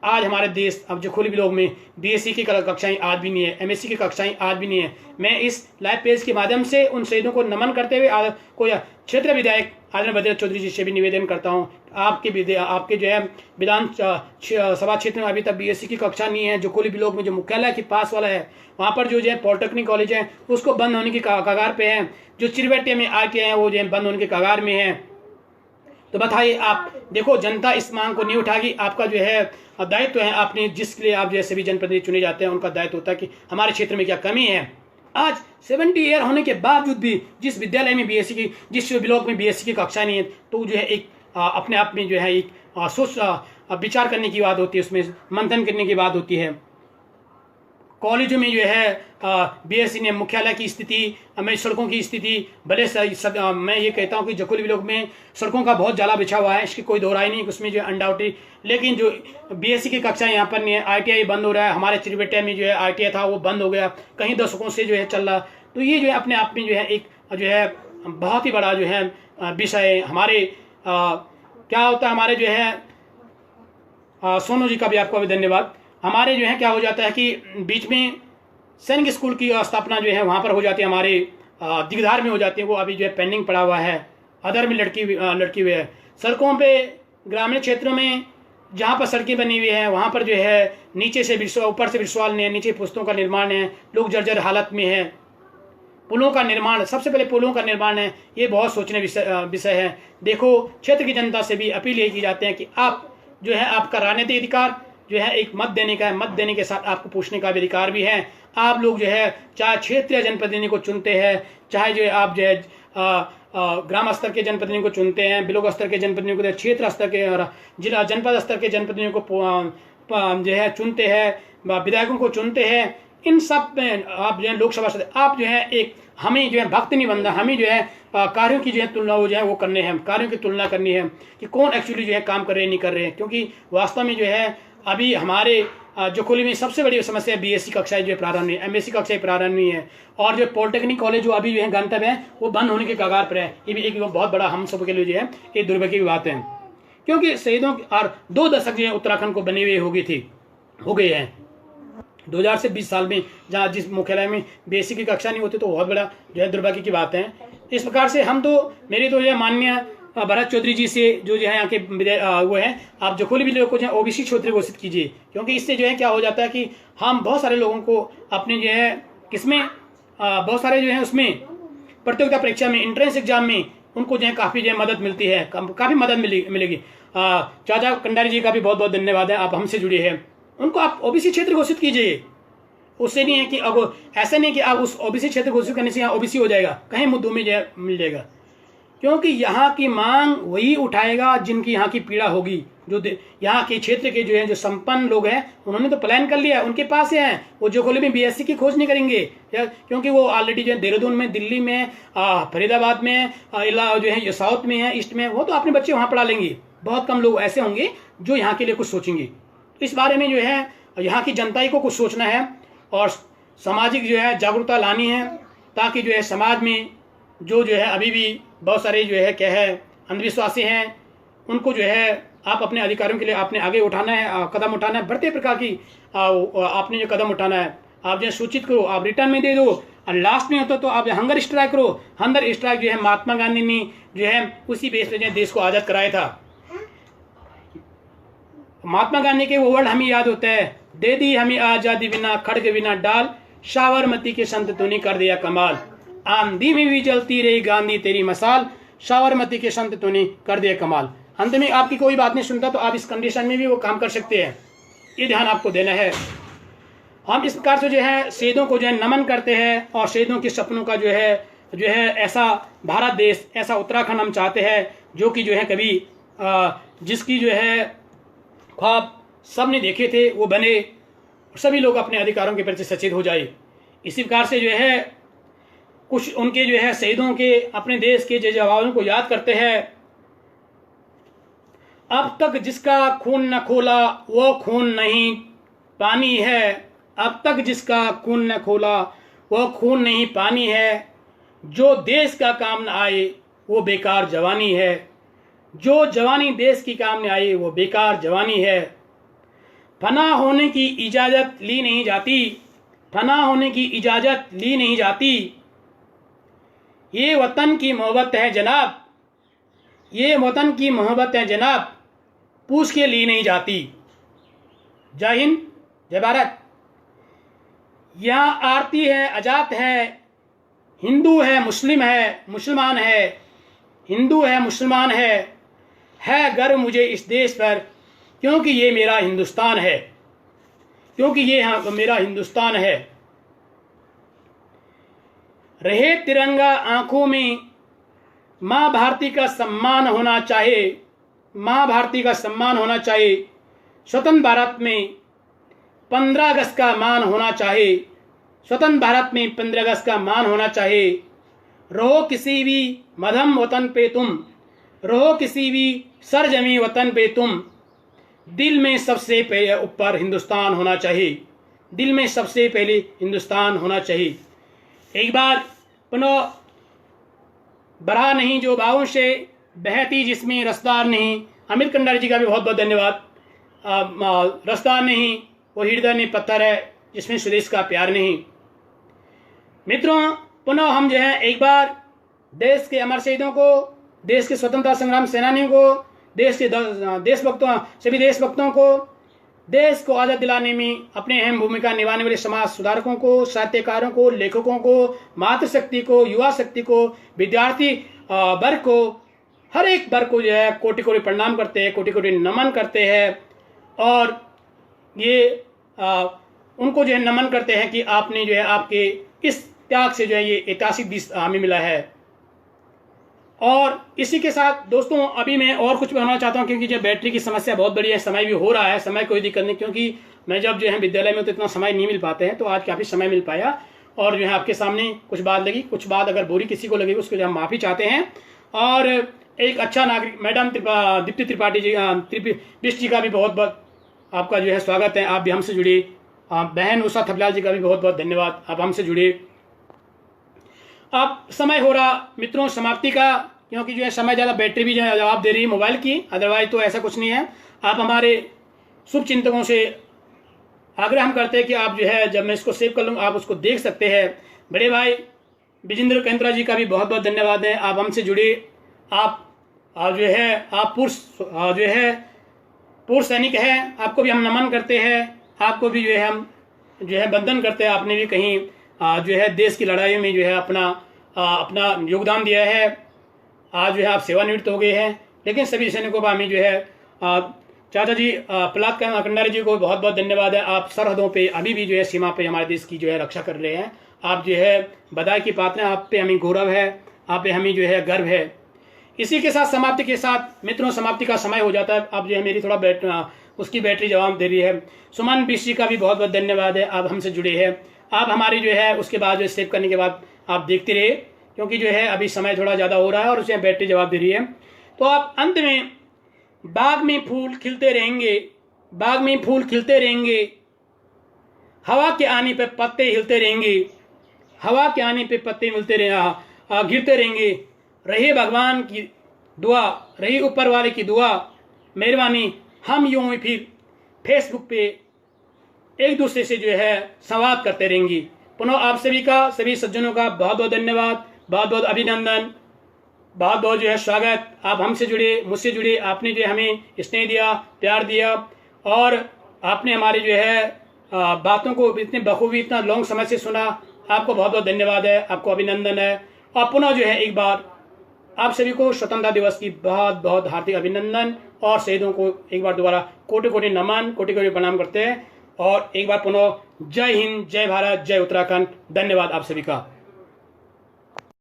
आज हमारे देश, अब जोखोली ब्लॉक में बीएससी की कक्षाएं आज भी नहीं है, एमएससी की कक्षाएं आज भी नहीं है। मैं इस लाइव पेज के माध्यम से उन शहीदों को नमन करते हुए को क्षेत्र विधायक आदरणीय भद्रेश चौधरी जी से भी निवेदन करता हूं, आपके जो है विधान सभा क्षेत्र में अभी तक बीएससी की कक्षा नहीं है। जोखोली ब्लॉक में जो मुख्यालय के पास वाला है, वहाँ पर जो है पॉलिटेक्निक कॉलेज है, उसको बंद होने की कगार पे है। जो चिरबेटे में आके हैं वो जो है बंद होने की कगार में है। तो बताइए आप, देखो जनता इस मांग को नहीं उठाएगी। आपका जो है दायित्व है, आपने जिसके लिए आप जो है सभी जनप्रतिनिधि चुने जाते हैं, उनका दायित्व होता है कि हमारे क्षेत्र में क्या कमी है। आज 70 ईयर होने के बावजूद भी जिस विद्यालय में बीएससी की, जिस ब्लॉक में बीएससी की कक्षा नहीं है, तो जो है एक अपने आप में जो है एक सोच विचार करने की बात होती है, उसमें मंथन करने की बात होती है। कॉलेजों में जो है बीएससी ने मुख्यालय की स्थिति, में सड़कों की स्थिति, भले मैं ये कहता हूँ कि जोखोली ब्लॉक में सड़कों का बहुत जाला बिछा हुआ है, इसकी कोई दोहराई नहीं, उसमें जो है अनडाउटेड, लेकिन जो बीएससी की कक्षा यहाँ पर नहीं है। आईटीआई बंद हो रहा है, हमारे चिरबेटे में जो है आईटीआई था वो बंद हो गया, कहीं दशकों से जो है चल रहा। तो ये जो है अपने आप में जो है एक जो है बहुत ही बड़ा जो है विषय। हमारे क्या होता है, हमारे जो है सोनू जी का भी आपको भी धन्यवाद। हमारे जो है क्या हो जाता है कि बीच में सैनिक स्कूल की स्थापना जो है वहाँ पर हो जाती है, हमारे दिगधार में हो जाती है, वो अभी जो है पेंडिंग पड़ा हुआ है। अधर में लटकी हुई है। सड़कों पे ग्रामीण क्षेत्रों में जहाँ पर सड़कें बनी हुई हैं वहाँ पर जो है नीचे से ऊपर से विश्वाल नहीं है, नीचे पुस्तों का निर्माण है, लोग जर्जर हालत में है। पुलों का निर्माण, सबसे पहले पुलों का निर्माण है, ये बहुत सोचने विषय है। देखो, क्षेत्र की जनता से भी अपील ये की जाती है कि आप जो है, आपका राजनीतिक अधिकार जो है एक मत देने का है, मत देने के साथ आपको पूछने का भी अधिकार भी है। आप लोग जो है चाहे क्षेत्रीय जनप्रतिनिधि को चुनते हैं, चाहे जो है आप जो है ग्राम स्तर के जनप्रतिनिधि को चुनते हैं, ब्लॉक स्तर के जनप्रतिनिधि को, क्षेत्र स्तर के और जिला जनपद स्तर के जनप्रतिनिधि को जो है चुनते हैं, विधायकों को चुनते हैं, इन सब में आप जो है लोकसभा सदस्य, आप जो है एक, हमें जो है भक्त नहीं बनना, हमें जो है कार्यों की जो है तुलना वो जो है वो करने हैं, कार्यों की तुलना करनी है कि कौन एक्चुअली जो है काम कर रहे हैं नहीं कर रहे हैं। क्योंकि वास्तव में जो है अभी हमारे जोकोली में सबसे बड़ी समस्या बीएससी कक्षाएं जो है प्रारंभ है, एमएससी कक्षाएं प्रारंभ नहीं है, और जो पॉलिटेक्निक कॉलेज जो अभी जो है गंतव्य है वो बंद होने के कगार पर है। ये भी एक बहुत बड़ा हम सब के लिए जो है ये दुर्भाग्य की बात है, क्योंकि शहीदों और 2 दशक जो है उत्तराखंड को बनी हुई हो गई है। 2000 से 20 साल में जहाँ जिस मुख्यालय में बीएससी की कक्षा नहीं होती, तो बहुत बड़ा जो है दुर्भाग्य की बात है। इस प्रकार से हम तो, मेरी तो यह माननीय भरत चौधरी जी से जो है यहाँ के वो है, आप जोकोली भी को जो है ओबीसी क्षेत्र घोषित कीजिए, क्योंकि इससे जो है क्या हो जाता है कि हम बहुत सारे लोगों को अपने जो है किसमें बहुत सारे जो है उसमें प्रतियोगिता परीक्षा में, एंट्रेंस एग्जाम में उनको जो है काफ़ी जो है मदद मिलती है, काफ़ी मदद मिलेगी। चाचा कंडारी जी का भी बहुत बहुत धन्यवाद है, आप हमसे जुड़े हैं, उनको आप ओबीसी क्षेत्र घोषित कीजिए। उससे नहीं है कि अब ऐसा नहीं कि आप उस ओबीसी क्षेत्र घोषित करने से यहाँ ओबीसी हो जाएगा, कहीं मुद्दों में जो मिल जाएगा, क्योंकि यहाँ की मांग वही उठाएगा जिनकी यहाँ की पीड़ा होगी। जो यहाँ के क्षेत्र के जो है जो संपन्न लोग हैं उन्होंने तो प्लान कर लिया, उनके पास है, वो जोकोली में बीएससी की खोज नहीं करेंगे, क्योंकि वो ऑलरेडी जो है देहरादून में, दिल्ली में, फरीदाबाद में, जो है साउथ में है, ईस्ट में, वो तो अपने बच्चे वहाँ पढ़ा लेंगे। बहुत कम लोग ऐसे होंगे जो यहाँ के लिए कुछ सोचेंगे। इस बारे में जो है यहाँ की जनता को कुछ सोचना है और सामाजिक जो है जागरूकता लानी है, ताकि जो है समाज में जो है अभी भी बहुत सारे जो है क्या है अंधविश्वासी हैं, उनको जो है आप अपने अधिकारों के लिए आपने आगे उठाना है, कदम उठाना है, बढ़ते प्रकार की आपने जो कदम उठाना है, आप जो है सूचित करो, आप रिटर्न में दे दो, और लास्ट में होता तो आप हंगर स्ट्राइक करो। हंगर स्ट्राइक जो है महात्मा गांधी ने जो है उसी बेस पे देश को आज़ाद कराया था। महात्मा गांधी के वो वर्ड हमें याद होता है, दे दी हमें आजादी बिना खड़ग बिना डाल, साबरमती के संत तूने कर दिया कमाल, आंधी में भी जलती रही गांधी तेरी मसाल, साबरमती के संत तूने कर दिया कमाल। अंत में आपकी कोई बात नहीं सुनता तो आप इस कंडीशन में भी वो काम कर सकते हैं, ये ध्यान आपको देना है। हम इस प्रकार से जो है शहीदों को जो है नमन करते हैं और शहीदों के सपनों का जो है ऐसा भारत देश, ऐसा उत्तराखंड हम चाहते हैं जो कि जो है कभी जिसकी जो है ख्वाब सबने देखे थे वो बने, सभी लोग अपने अधिकारों के प्रति सचेत हो जाए। इसी प्रकार से जो है कुछ उनके जो है शहीदों के अपने देश के जवानों को याद करते हैं। अब तक जिसका खून न खोला वो खून नहीं पानी है, अब तक जिसका खून न खोला वो खून नहीं पानी है, जो देश का काम न आए वो बेकार जवानी है, जो जवानी देश की काम न आए वो बेकार जवानी है। फना होने की इजाज़त ली नहीं जाती, फना होने की इजाज़त ली नहीं जाती, ये वतन की मोहब्बत है जनाब, ये वतन की मोहब्बत है जनाब, पूछ के ली नहीं जाती। जय हिंद, जय भारत। यहाँ आरती है, अजात है, हिंदू है, मुस्लिम है, मुसलमान है, हिंदू है, मुसलमान है गर्व मुझे इस देश पर, क्योंकि ये मेरा हिंदुस्तान है, क्योंकि ये मेरा हिंदुस्तान है। रहे तिरंगा आंखों में, माँ भारती का सम्मान होना चाहिए, माँ भारती का सम्मान होना चाहिए। स्वतंत्र भारत में 15 अगस्त का मान होना चाहिए, स्वतंत्र भारत में 15 अगस्त का मान होना चाहिए। रहो किसी भी मध्यम वतन पे तुम, रहो किसी भी सरजमी वतन पे तुम, दिल में सबसे पहले ऊपर हिंदुस्तान होना चाहिए, दिल में सबसे पहले हिंदुस्तान होना चाहिए। एक बार पुनः बरहा नहीं जो बाहों से बहती जिसमें रसदार नहीं, अमित कंडारी जी का भी बहुत बहुत धन्यवाद। रसदार नहीं वो हृदय ने पत्थर है जिसमें स्वदेश का प्यार नहीं। मित्रों, पुनः हम जो है एक बार देश के अमर शहीदों को देश के स्वतंत्रता संग्राम सेनानियों को, देश के देशभक्तों, सभी देशभक्तों को, देश को आज़ाद दिलाने में अपनी अहम भूमिका निभाने वाले समाज सुधारकों को, साहित्यकारों को, लेखकों को, मातृशक्ति को, युवा शक्ति को, विद्यार्थी वर्ग को, हर एक वर्ग को जो है कोटि कोटि प्रणाम करते हैं, कोटि कोटि नमन करते हैं। और ये उनको जो है नमन करते हैं कि आपने जो है आपके इस त्याग से जो है ये ऐतिहासिक दिस हमें मिला है। और इसी के साथ दोस्तों अभी मैं और कुछ बताना चाहता हूँ, क्योंकि जो बैटरी की समस्या बहुत बड़ी है, समय भी हो रहा है, समय कोई दिक्कत नहीं, क्योंकि मैं जब जो है विद्यालय में तो इतना समय नहीं मिल पाते हैं, तो आज काफ़ी समय मिल पाया और जो है आपके सामने कुछ बात लगी, कुछ बात अगर बुरी किसी को लगी उसको जो हम माफ़ी चाहते हैं। और एक अच्छा नागरिक मैडम दीप्ति त्रिपाठी जी, बिष्ट जी का भी बहुत बहुत आपका जो है स्वागत है, आप भी हमसे जुड़े। बहन उषा थपलाल जी का भी बहुत बहुत धन्यवाद, आप हमसे जुड़े। अब समय हो रहा मित्रों समाप्ति का, क्योंकि जो है समय ज़्यादा बैटरी भी जो है जवाब दे रही है मोबाइल की, अदरवाइज तो ऐसा कुछ नहीं है। आप हमारे शुभ चिंतकों से आग्रह हम करते हैं कि आप जो है जब मैं इसको सेव कर लूँ आप उसको देख सकते हैं। बड़े भाई विजेंद्र कैंत्रा जी का भी बहुत बहुत धन्यवाद है, आप हमसे जुड़े। आप जो है आप पूर्व सैनिक हैं, आपको भी हम नमन करते हैं, आपको भी जो है हम जो है वंदन करते हैं। आपने भी कहीं जो है देश की लड़ाई में जो है अपना योगदान दिया है। आज जो है आप सेवानिवृत्त हो गए हैं, लेकिन सभी सैनिकों को हमें जो है चाचा जी प्रहलाद कंडारी जी को बहुत बहुत धन्यवाद है। आप सरहदों पे अभी भी जो है सीमा पे हमारे देश की जो है रक्षा कर रहे हैं। आप जो है बधाई की पात्र हैं, आप पे हमें गौरव है, आप पे हमें जो है गर्व है। इसी के साथ समाप्ति के साथ मित्रों समाप्ति का समय हो जाता है। अब जो है मेरी थोड़ा उसकी बैटरी जवाब दे रही है। सुमन बिष्ट जी का भी बहुत बहुत धन्यवाद है, आप हमसे जुड़े हैं। आप हमारी जो है उसके बाद जो सेव करने के बाद आप देखते रहिए, क्योंकि जो है अभी समय थोड़ा ज़्यादा हो रहा है और उसे बैटरी जवाब दे रही है। तो आप अंत में बाग में फूल खिलते रहेंगे, बाग में फूल खिलते रहेंगे, हवा के आने पे पत्ते हिलते रहेंगे, हवा के आने पे पत्ते मिलते गिरते रहेंगे। रही भगवान की दुआ, रही ऊपर वाले की दुआ, मेहरबानी हम यूं ही फिर फेसबुक पे एक दूसरे से जो है संवाद करते रहेंगे। पुनः आप सभी का, सभी सज्जनों का बहुत बहुत धन्यवाद, बहुत बहुत अभिनंदन, बहुत बहुत जो है स्वागत। आप हमसे जुड़े, मुझसे जुड़े, आपने जो हमें स्नेह दिया, प्यार दिया और आपने हमारी जो है बातों को इतने बखूबी इतना लॉन्ग समय से सुना। आपको बहुत बहुत धन्यवाद है, आपको अभिनंदन है। और पुनः जो है एक बार आप सभी को स्वतंत्रता दिवस की बहुत बहुत हार्दिक अभिनंदन और शहीदों को एक बार दोबारा कोटि कोटि नमन, कोटि कोटि प्रणाम करते हैं। और एक बार पुनः जय हिंद, जय भारत, जय उत्तराखंड। धन्यवाद आप सभी का।